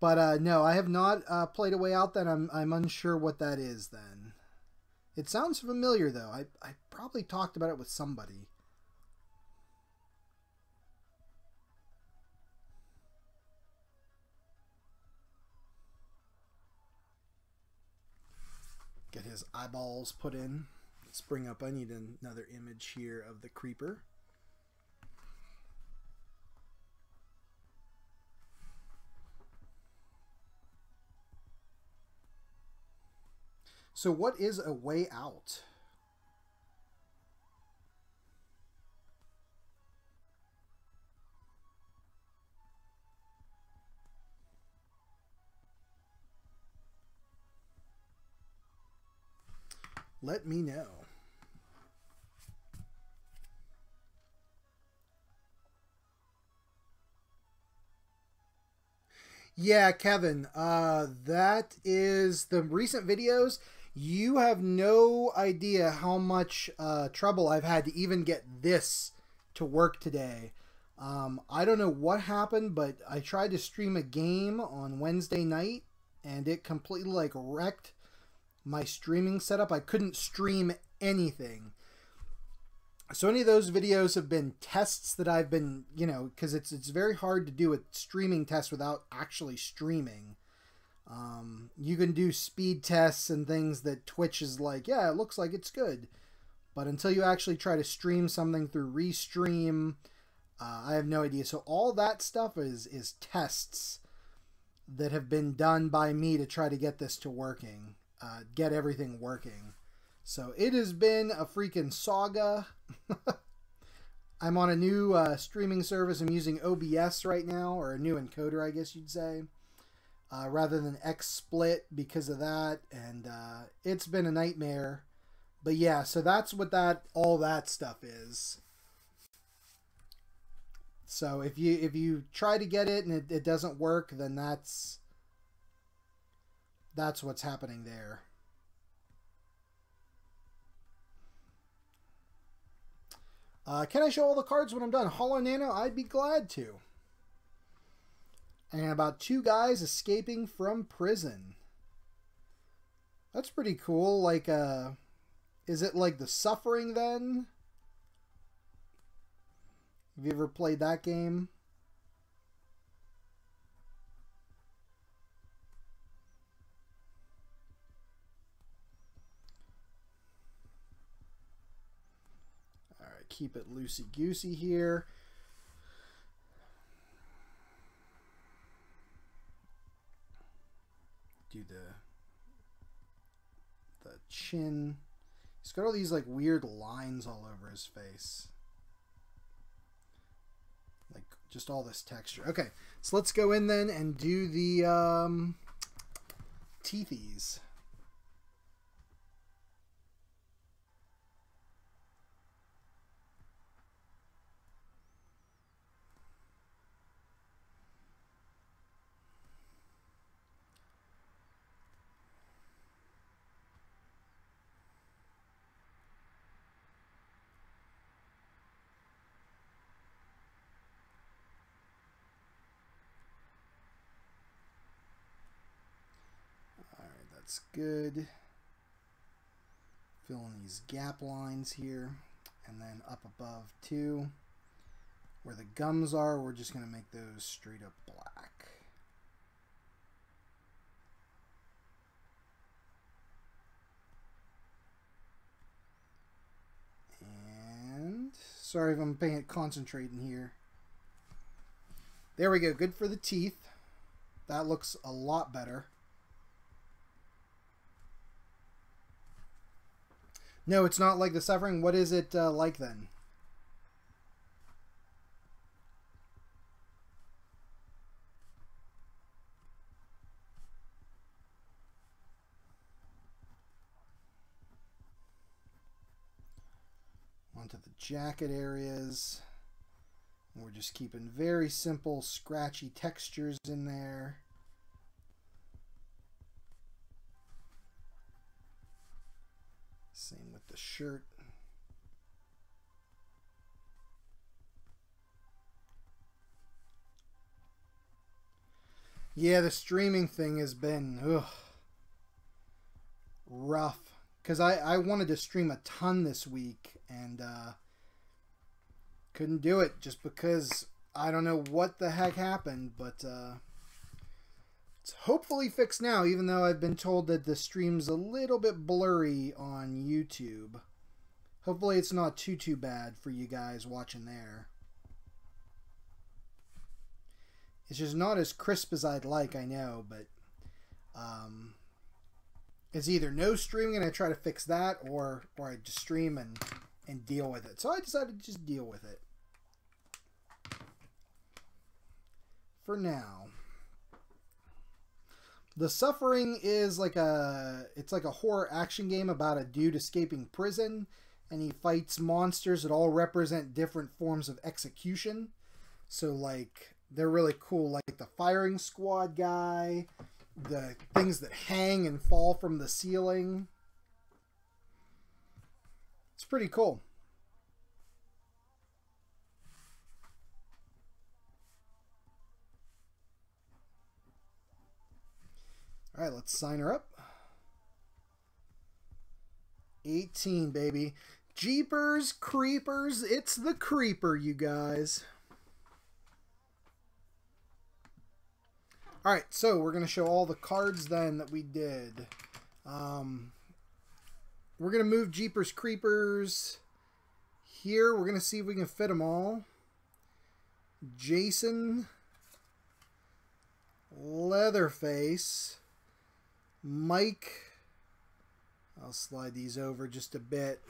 [SPEAKER 1] But no, I have not played A Way Out then. I'm unsure what that is then. It sounds familiar though. I probably talked about it with somebody. Get his eyeballs put in. Let's bring up, I need another image here of the creeper. So what is A Way Out? Let me know. Yeah, Kevin, that is the recent videos. You have no idea how much trouble I've had to even get this to work today. I don't know what happened, but I tried to stream a game on Wednesday night, and it completely like wrecked my streaming setup. I couldn't stream anything. So any of those videos have been tests that I've been, you know, because it's very hard to do a streaming test without actually streaming. You can do speed tests and things that Twitch is like, yeah, it looks like it's good. But until you actually try to stream something through Restream, I have no idea. So all that stuff is tests that have been done by me to try to get this to working. Get everything working. So it has been a freaking saga. I'm on a new streaming service. I'm using OBS right now, or a new encoder, I guess you'd say, rather than XSplit because of that. And it's been a nightmare. But yeah, so that's what all that stuff is. So if you try to get it and it doesn't work, then that's what's happening there. Can I show all the cards when I'm done? Hollow Nano, I'd be glad to. And about 2 guys escaping from prison. That's pretty cool. Like, is it like The Suffering then? Have you ever played that game? Keep it loosey-goosey here. Do the chin. He's got all these like weird lines all over his face. Like just all this texture. Okay, so let's go in then and do the teethies. That's good. Fill in these gap lines here, and then up above too, where the gums are, we're just going to make those straight up black. And sorry if I'm concentrating here. There we go. Good for the teeth. That looks a lot better. No, it's not like the Suffering. What is it like then? Onto the jacket areas. We're just keeping very simple, scratchy textures in there. Same with the shirt. Yeah, the streaming thing has been rough. Because I wanted to stream a ton this week and couldn't do it just because I don't know what the heck happened. But it's hopefully fixed now, even though I've been told that the stream's a little bit blurry on YouTube. Hopefully it's not too bad for you guys watching there. It's just not as crisp as I'd like, I know, but it's either no streaming and I try to fix that, or I just stream and deal with it. So I decided to just deal with it for now. The Suffering is like it's like a horror action game about a dude escaping prison, and he fights monsters that all represent different forms of execution. So like they're really cool, like the firing squad guy, the things that hang and fall from the ceiling. It's pretty cool. All right, let's sign her up. 18, baby. Jeepers creepers, it's the creeper, you guys. All right, so we're going to show all the cards then that we did. We're going to move Jeepers Creepers here. We're going to see if we can fit them all. Jason, Leatherface, Mike. I'll slide these over just a bit.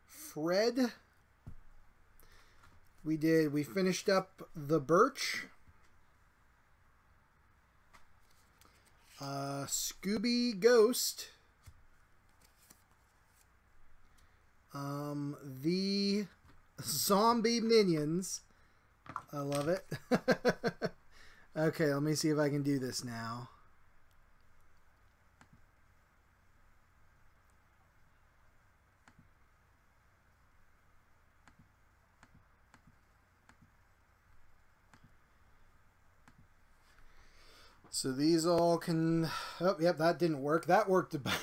[SPEAKER 1] Fred. We finished up the Birch. Scooby Ghost. The zombie minions. I love it. Okay, let me see if I can do this now. So these all can... Oh, yep, that didn't work. That worked about...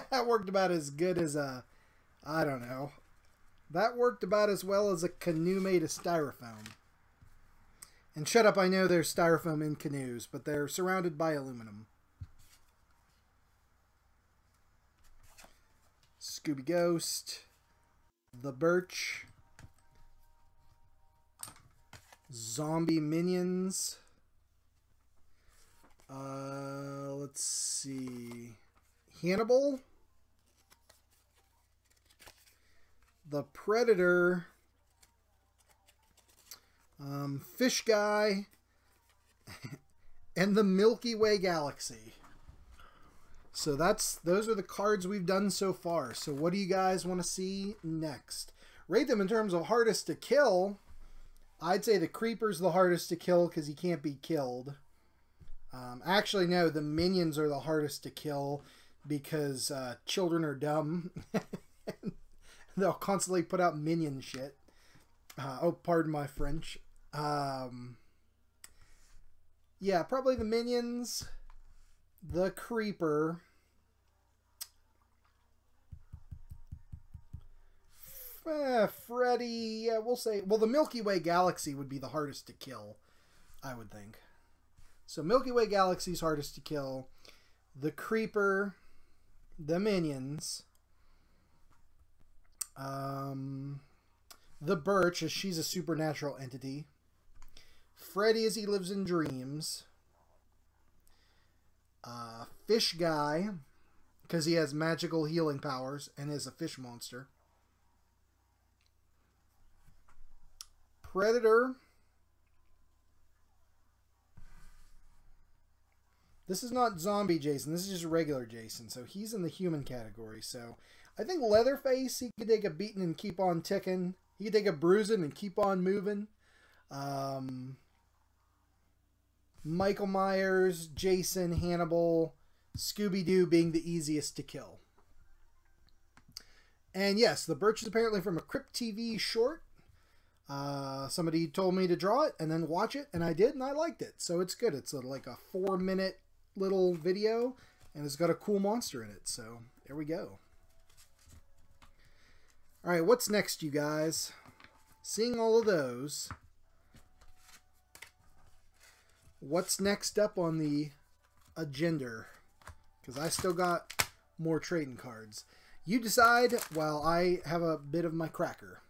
[SPEAKER 1] that worked about as good as a... I don't know. That worked about as well as a canoe made of styrofoam. And shut up, I know there's styrofoam in canoes, but they're surrounded by aluminum. Scooby Ghost. The Birch. Zombie Minions. Let's see. Hannibal. The Predator. Fish Guy. And the Milky Way Galaxy. So those are the cards we've done so far. So what do you guys want to see next? Rate them in terms of hardest to kill. I'd say the Creeper's the hardest to kill because he can't be killed. Actually, no, the minions are the hardest to kill because children are dumb. They'll constantly put out minion shit. Oh, pardon my French. Yeah, probably the minions, the Creeper, Freddy. Yeah, we'll say. Well, the Milky Way Galaxy would be the hardest to kill, I would think. So Milky Way Galaxy's hardest to kill. The Creeper, the minions, the Birch, as she's a supernatural entity. Freddy as he lives in dreams. Fish guy, because he has magical healing powers and is a fish monster. Predator. This is not zombie Jason. This is just regular Jason. So he's in the human category. So I think Leatherface, he could take a beating and keep on ticking. He could take a bruising and keep on moving. Michael Myers, Jason, Hannibal, Scooby-Doo being the easiest to kill. And yes, the Birch is apparently from a Crypt TV short. Somebody told me to draw it and then watch it, and I did, and I liked it. So it's good. It's like a 4-minute little video, and it's got a cool monster in it. So there we go. All right, what's next, you guys? Seeing all of those, what's next up on the agenda? Because I still got more trading cards. You decide while I have a bit of my cracker.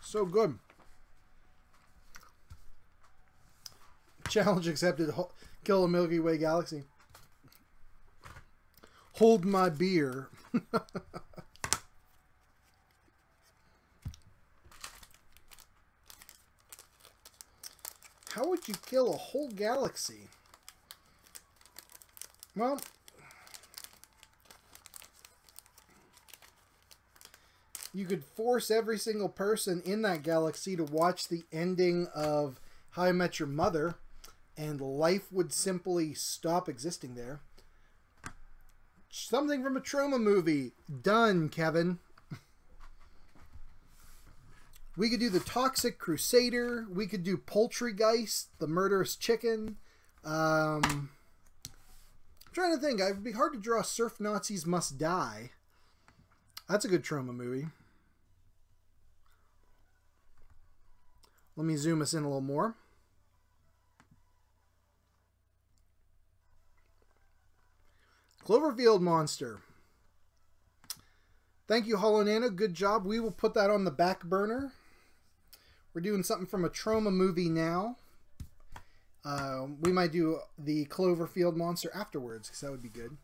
[SPEAKER 1] So good. Challenge accepted. Kill a Milky Way galaxy. Hold my beer. How would you kill a whole galaxy? Well, you could force every single person in that galaxy to watch the ending of How I Met Your Mother, and life would simply stop existing there. Something from a trauma movie. Done, Kevin. We could do the Toxic Crusader. We could do Poultrygeist, the murderous chicken. I'm trying to think. It would be hard to draw Surf Nazis Must Die. That's a good trauma movie. Let me zoom us in a little more. Cloverfield Monster. Thank you, Hollow Nano. Good job. We will put that on the back burner. We're doing something from a trauma movie now. We might do the Cloverfield Monster afterwards, because that would be good.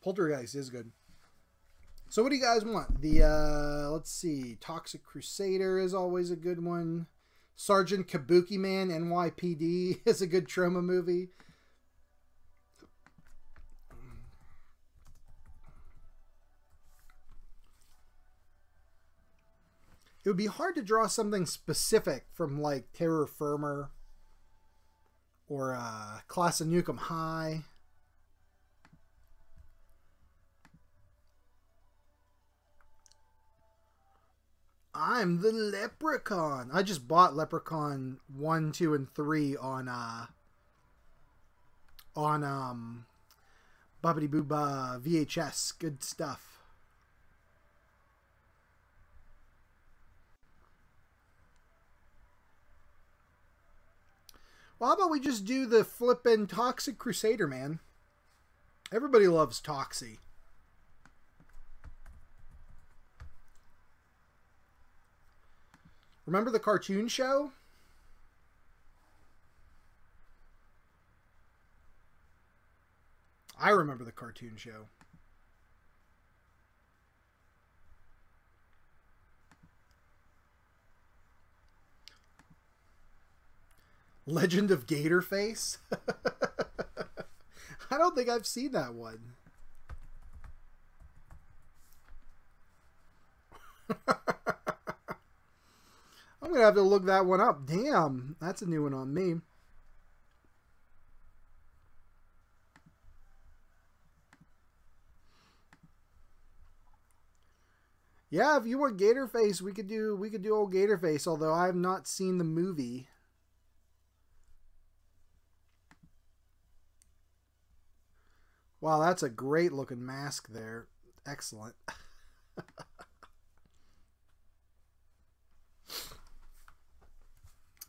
[SPEAKER 1] Poltergeist is good. So what do you guys want? The, let's see, Toxic Crusader is always a good one. Sergeant Kabuki Man, NYPD is a good trauma movie. It would be hard to draw something specific from like Terror Firmer or Class of Nukem High. I'm the Leprechaun. I just bought Leprechaun 1, 2, and 3 on Bobbity Booba VHS. Good stuff. Well, how about we just do the flippin' Toxic Crusader, man? Everybody loves Toxie. Remember the cartoon show? I remember the cartoon show. Legend of Gatorface? I don't think I've seen that one. I'm going to have to look that one up. Damn, that's a new one on me. Yeah, if you want Gatorface, we could do old Gatorface, although I have not seen the movie. Wow, that's a great looking mask there. Excellent.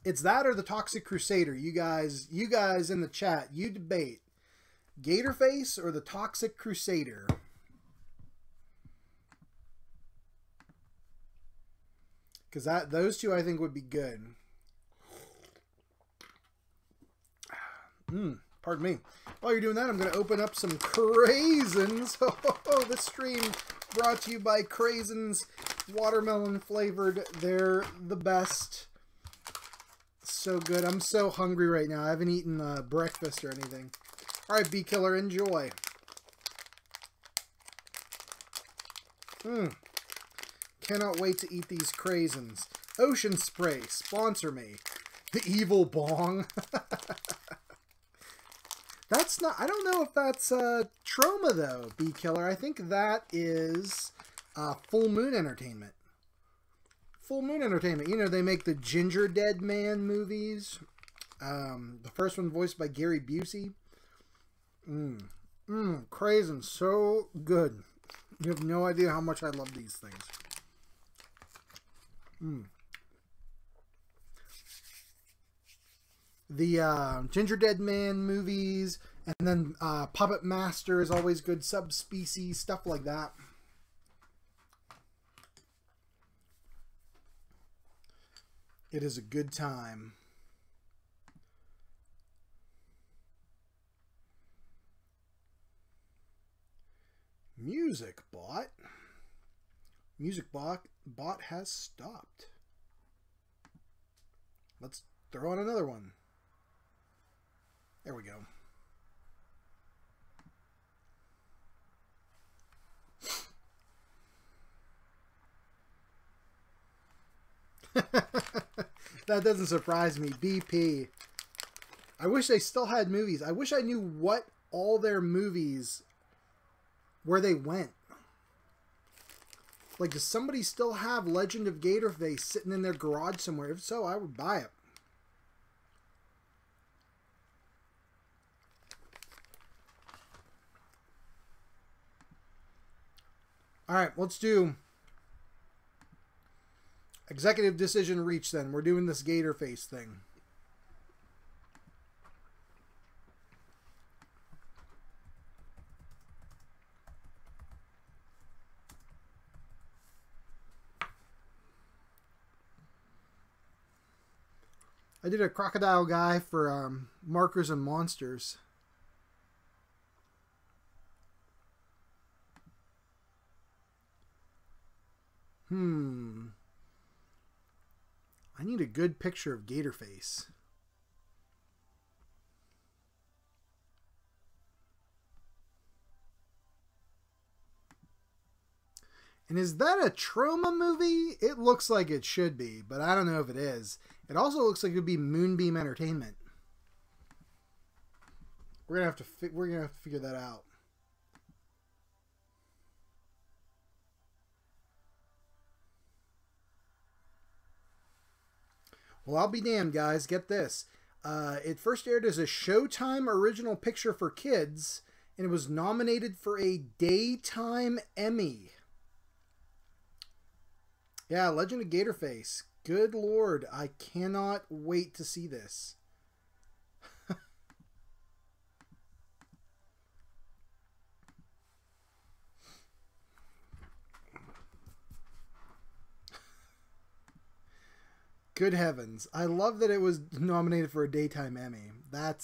[SPEAKER 1] It's that or the Toxic Crusader. You guys in the chat, you debate. Gatorface or the Toxic Crusader? Because those two I think would be good. Pardon me. While you're doing that, I'm going to open up some Craisins. Oh, this stream brought to you by Craisins, watermelon flavored. They're the best. So good. I'm so hungry right now. I haven't eaten breakfast or anything. All right, Bee Killer, enjoy. Cannot wait to eat these Craisins. Ocean Spray, sponsor me. The Evil Bong. That's not, I don't know if that's Trauma though, Bee Killer. I think that is Full Moon Entertainment. Full Moon Entertainment. You know, they make the Ginger Dead Man movies. The first one voiced by Gary Busey. Crazy, so good. You have no idea how much I love these things. The Ginger Dead Man movies, and then Puppet Master is always good. Subspecies, stuff like that. It is a good time. Music bot. Music bot has stopped. Let's throw on another one. There we go. That doesn't surprise me. BP. I wish they still had movies. I wish I knew what all their movies, where they went. Like, does somebody still have Legend of Gatorface sitting in their garage somewhere? If so, I would buy it. Alright, let's do executive decision reached then. We're doing this Gatorface thing. I did a crocodile guy for Markers and Monsters. I need a good picture of Gatorface. And is that a Trauma movie? It looks like it should be, but I don't know if it is. It also looks like it would be Moonbeam Entertainment. We're gonna have to figure that out. Well, I'll be damned, guys. Get this. It first aired as a Showtime original picture for kids, and it was nominated for a Daytime Emmy. Yeah, Legend of Gatorface. Good Lord, I cannot wait to see this. Good heavens. I love that it was nominated for a Daytime Emmy. That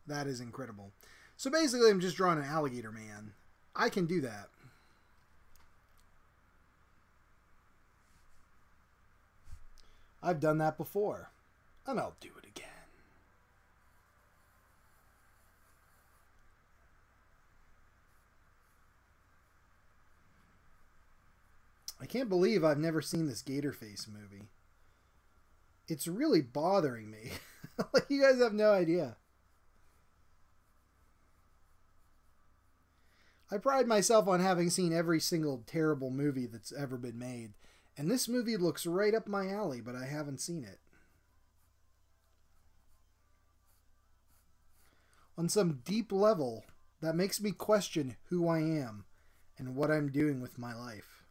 [SPEAKER 1] is incredible. So basically, I'm just drawing an alligator man. I can do that. I've done that before, and I'll do it again. I can't believe I've never seen this Gatorface movie. It's really bothering me. Like, you guys have no idea. I pride myself on having seen every single terrible movie that's ever been made. And this movie looks right up my alley, but I haven't seen it. On some deep level, that makes me question who I am and what I'm doing with my life.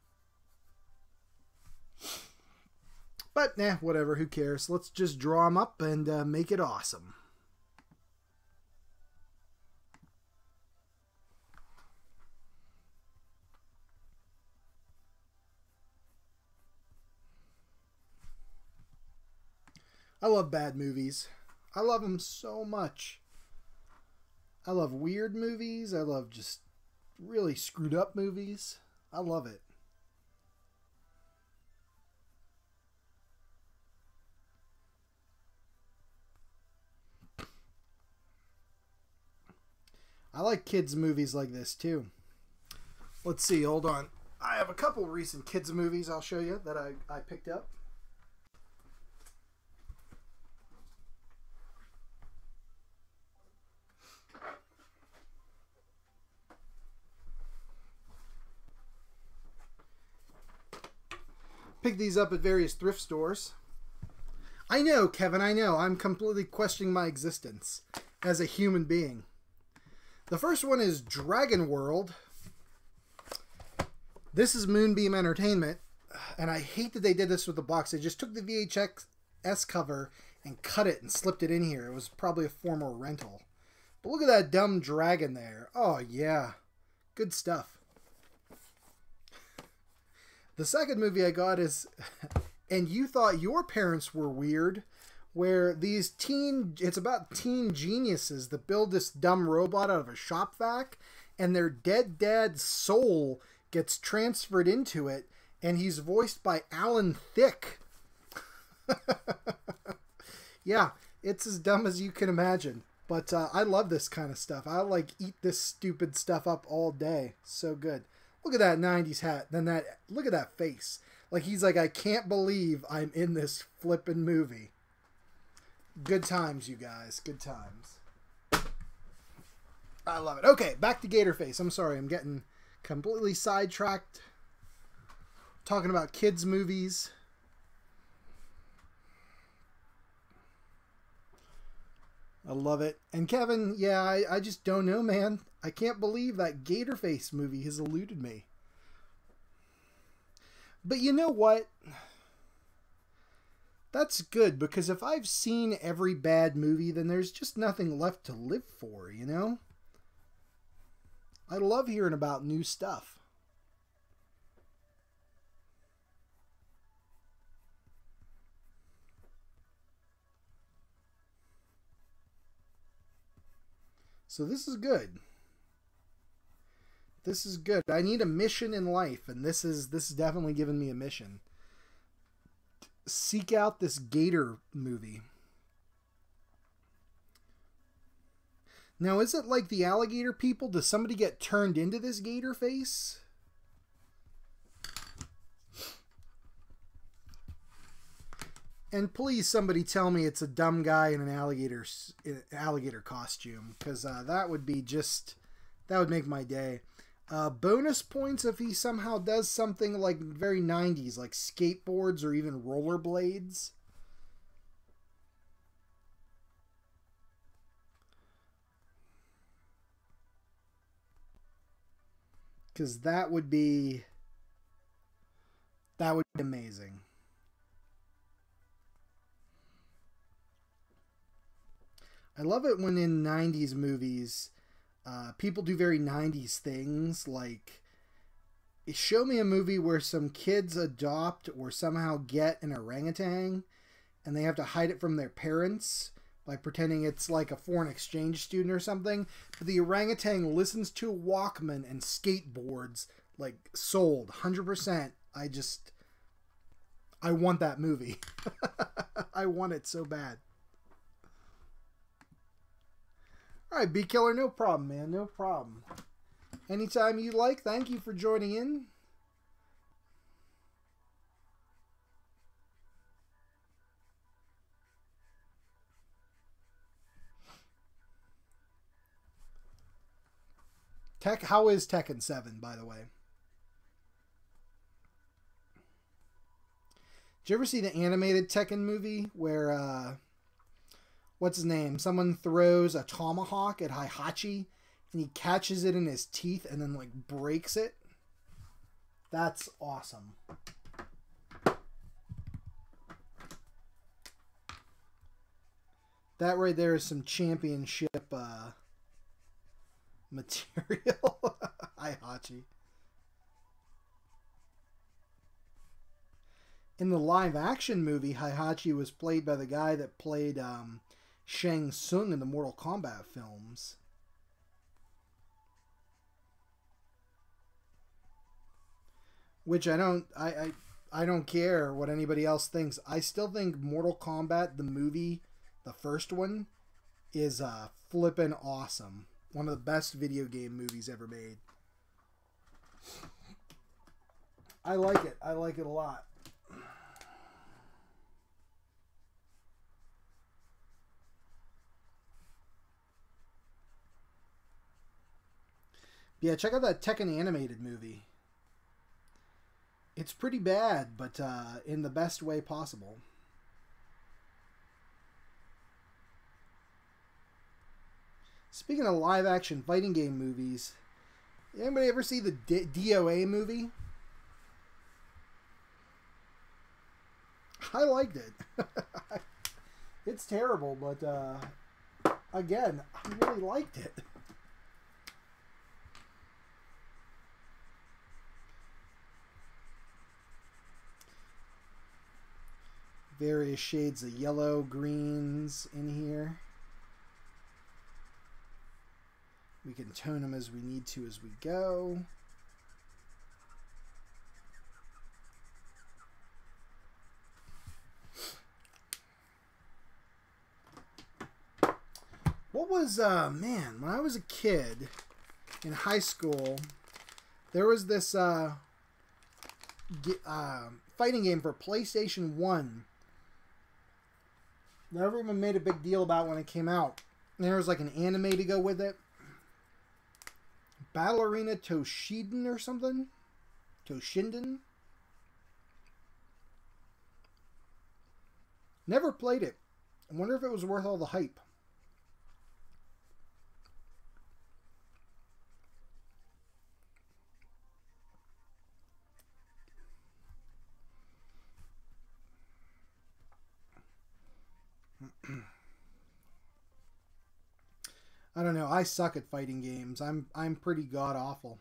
[SPEAKER 1] But, nah, whatever, who cares? Let's just draw them up and make it awesome. I love bad movies. I love them so much. I love weird movies. I love just really screwed up movies. I love it. I like kids' movies like this too. Let's see, hold on. I have a couple recent kids' movies I'll show you that I picked up. Picked these up at various thrift stores. I know, Kevin, I know. I'm completely questioning my existence as a human being. The first one is Dragon World. This is Moonbeam Entertainment, and I hate that they did this with the box. They just took the VHS cover and cut it and slipped it in here. It was probably a former rental. But look at that dumb dragon there. Oh, yeah. Good stuff. The second movie I got is And You Thought Your Parents Were Weird, where it's about teen geniuses that build this dumb robot out of a shop vac, and their dead dad's soul gets transferred into it, and he's voiced by Alan Thicke. Yeah, it's as dumb as you can imagine. But I love this kind of stuff. I like eat this stupid stuff up all day. So good. Look at that 90s hat. Look at that face. Like he's like, I can't believe I'm in this flippin' movie. Good times, you guys. Good times. I love it. Okay, back to Gatorface. I'm sorry, I'm getting completely sidetracked. Talking about kids' movies. I love it. And Kevin, yeah, I just don't know, man. I can't believe that Gatorface movie has eluded me. But you know what? That's good, because if I've seen every bad movie, then there's just nothing left to live for, you know? I love hearing about new stuff. So this is good. This is good. I need a mission in life, and this is definitely giving me a mission. Seek out this Gator movie. Now, is it like the alligator people? Does somebody get turned into this gator face? And please, somebody tell me it's a dumb guy in an alligator costume, because that would make my day. Bonus points if he somehow does something like very 90s, like skateboards or even rollerblades. Because that would be amazing. I love it when in 90s movies, people do very 90s things, like show me a movie where some kids adopt or somehow get an orangutan and they have to hide it from their parents by pretending it's like a foreign exchange student or something. But the orangutan listens to a Walkman and skateboards, like sold 100%. I want that movie. I want it so bad. All right, Bee Killer, no problem, man. No problem. Anytime you like, thank you for joining in. How is Tekken 7, by the way? Did you ever see the animated Tekken movie where, what's his name? Someone throws a tomahawk at Heihachi and he catches it in his teeth and then, like, breaks it? That's awesome. That right there is some championship material. Hihachi. In the live-action movie, Hihachi was played by the guy that played Shang Tsung in the Mortal Kombat films. Which I don't care what anybody else thinks. I still think Mortal Kombat, the movie, the first one, is flippin' awesome. One of the best video game movies ever made. I like it. I like it a lot. Yeah, check out that Tekken animated movie. It's pretty bad, but in the best way possible. Speaking of live-action fighting game movies, anybody ever see the DOA movie? I liked it. It's terrible, but again, I really liked it. Various shades of yellow, greens in here. We can tone them as we need to as we go. What was, man, when I was a kid in high school, there was this fighting game for PlayStation 1 that everyone made a big deal about when it came out. And there was like an anime to go with it. Ballerina Toshinden or something? Toshinden? Never played it. I wonder if it was worth all the hype. I don't know. I suck at fighting games. I'm pretty god awful.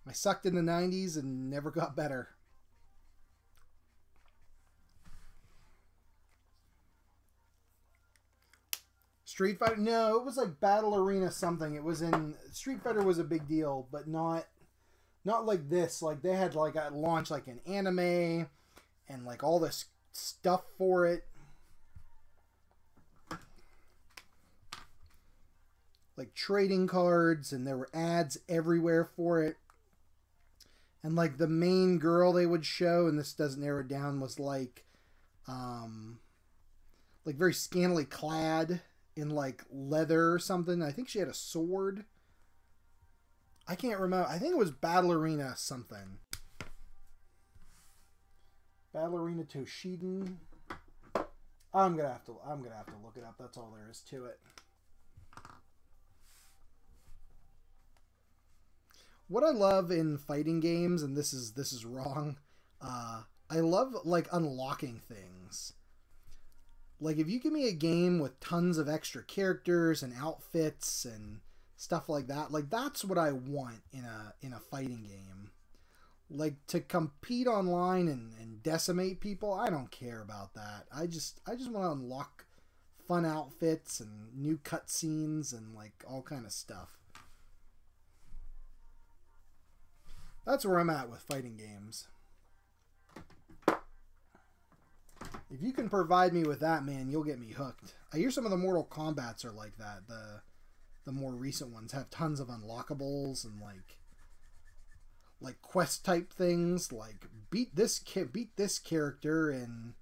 [SPEAKER 1] I sucked in the 90s and never got better. Street Fighter? No, it was like Battle Arena something. It was in Street Fighter was a big deal, but not like this. Like they had like a launch like an anime and like all this stuff for it. Like trading cards, and there were ads everywhere for it. And like the main girl they would show, and this doesn't narrow it down, was like very scantily clad in like leather or something. I think she had a sword. I can't remember. I think it was Battle Arena something. Battle Arena Toshinden. I'm gonna have to look it up. That's all there is to it. What I love in fighting games, and this is wrong, I love like unlocking things. Like if you give me a game with tons of extra characters and outfits and stuff like that, like that's what I want in a fighting game. Like to compete online and decimate people, I don't care about that. I just want to unlock fun outfits and new cutscenes and like all kind of stuff. That's where I'm at with fighting games. If you can provide me with that, man, you'll get me hooked. I hear some of the Mortal Kombats are like that. The more recent ones have tons of unlockables and like quest type things, like beat this character in,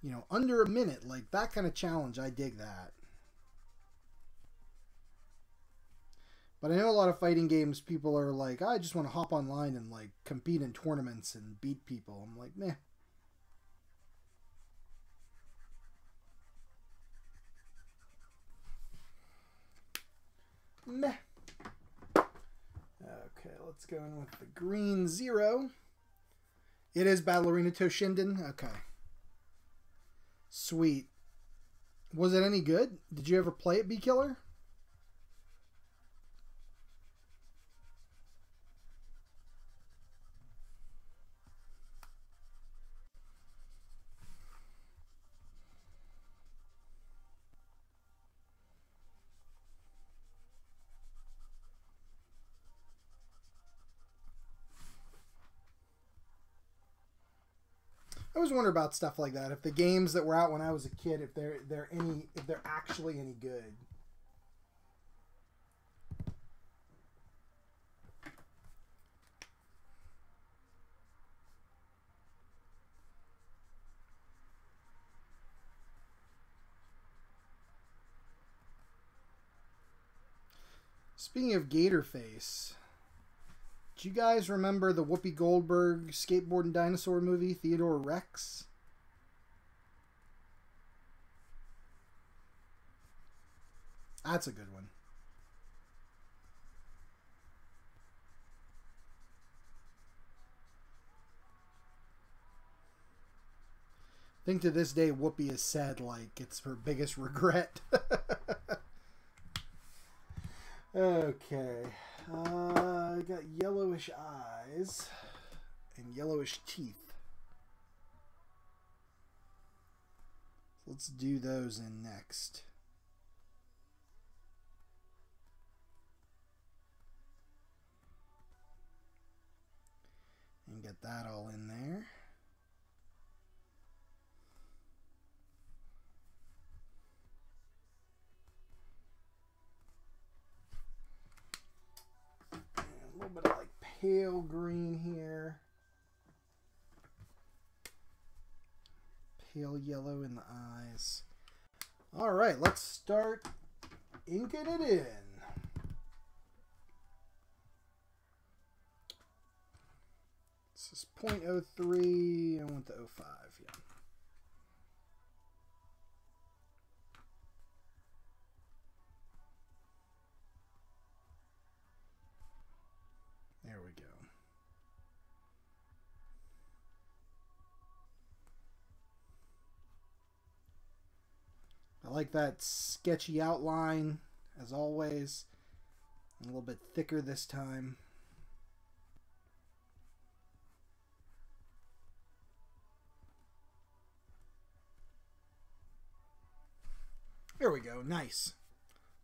[SPEAKER 1] you know, under a minute. Like that kind of challenge, I dig that. But I know a lot of fighting games, people are like, I just want to hop online and like compete in tournaments and beat people. I'm like, meh. Meh. Okay, let's go in with the green 0. It is Battle Arena Toshinden. Okay. Sweet. Was it any good? Did you ever play it, B-Killer? I always wonder about stuff like that. If the games that were out when I was a kid, if they're actually any good. Speaking of Gatorface, do you guys remember the Whoopi Goldberg skateboard dinosaur movie, Theodore Rex? That's a good one. I think to this day, Whoopi has said, like, it's her biggest regret. Okay. I got yellowish eyes and yellowish teeth. Let's do those in next. And get that all in there. A little bit of like pale green here. Pale yellow in the eyes. All right, let's start inking it in. This is 0.03. I want the 0.5, yeah. There we go. I like that sketchy outline, as always. A little bit thicker this time. There we go. Nice.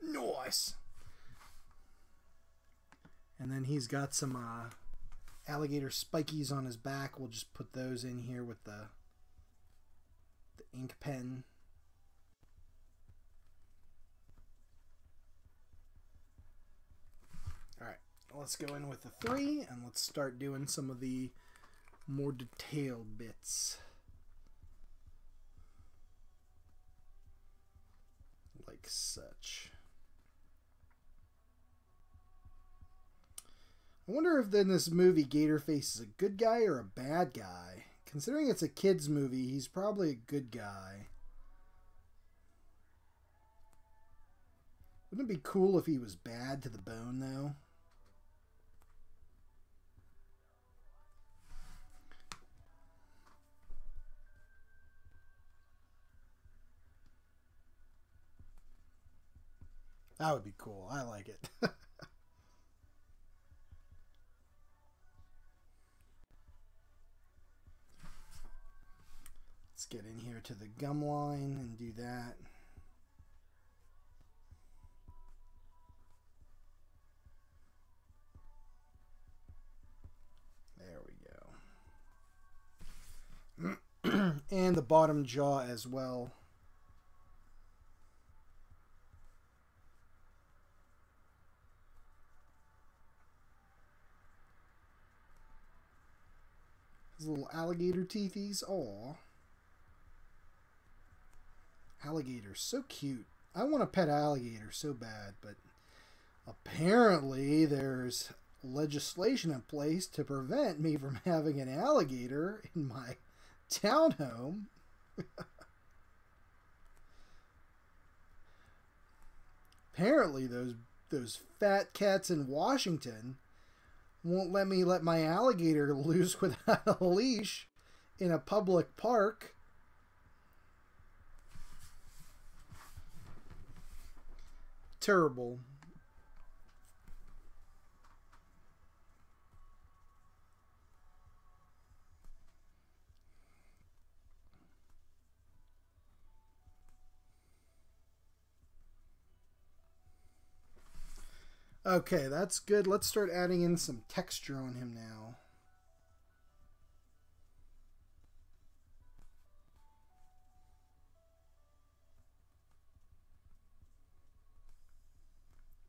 [SPEAKER 1] Nice. And then he's got some alligator spikies on his back. We'll just put those in here with the ink pen. All right, let's go in with the 3 and let's start doing some of the more detailed bits. Like such. I wonder if in this movie Gatorface is a good guy or a bad guy. Considering it's a kid's movie, he's probably a good guy. Wouldn't it be cool if he was bad to the bone, though? That would be cool. I like it. Let's get in here to the gum line and do that. There we go. And the bottom jaw as well. His little alligator teethies. Aw. Alligator, so cute. I want to pet alligator so bad, but apparently there's legislation in place to prevent me from having an alligator in my townhome. Apparently those fat cats in Washington won't let me let my alligator loose without a leash in a public park. terrible. Okay, that's good. Let's start adding in some texture on him now.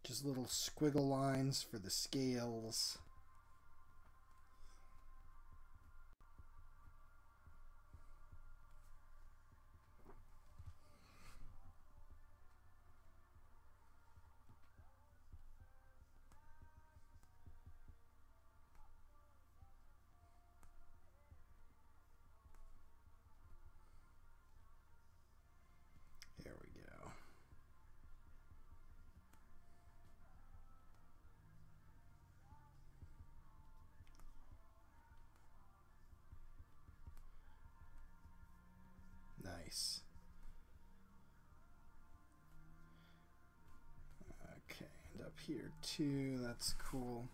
[SPEAKER 1] Just little squiggle lines for the scales. There we go. Nice. Okay, and up here too, that's cool.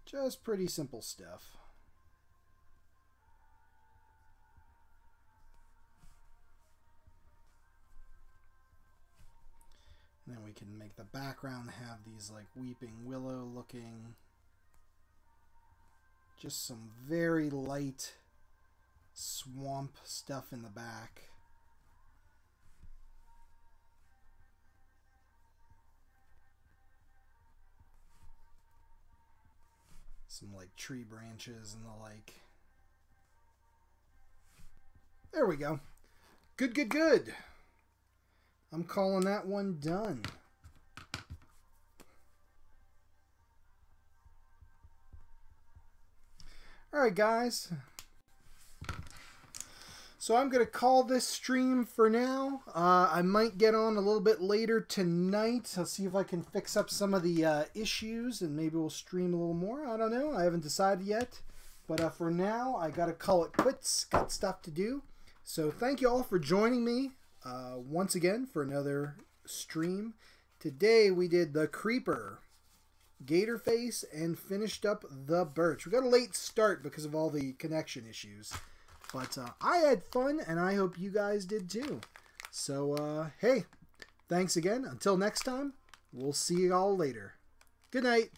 [SPEAKER 1] Just pretty simple stuff. And then we can make the background have these like weeping willow looking. Just some very light swamp stuff in the back. Some like tree branches and the like. There we go. Good, good, good. I'm calling that one done. Alright guys, so I'm going to call this stream for now. I might get on a little bit later tonight. I'll see if I can fix up some of the issues and maybe we'll stream a little more. I don't know. I haven't decided yet. But for now, I got to call it quits. Got stuff to do. So thank you all for joining me once again for another stream. Today we did the Creeper, Gator Face, and finished up the Birch. We got a late start because of all the connection issues. But I had fun, and I hope you guys did too. So, hey, thanks again. Until next time, we'll see you all later. Good night.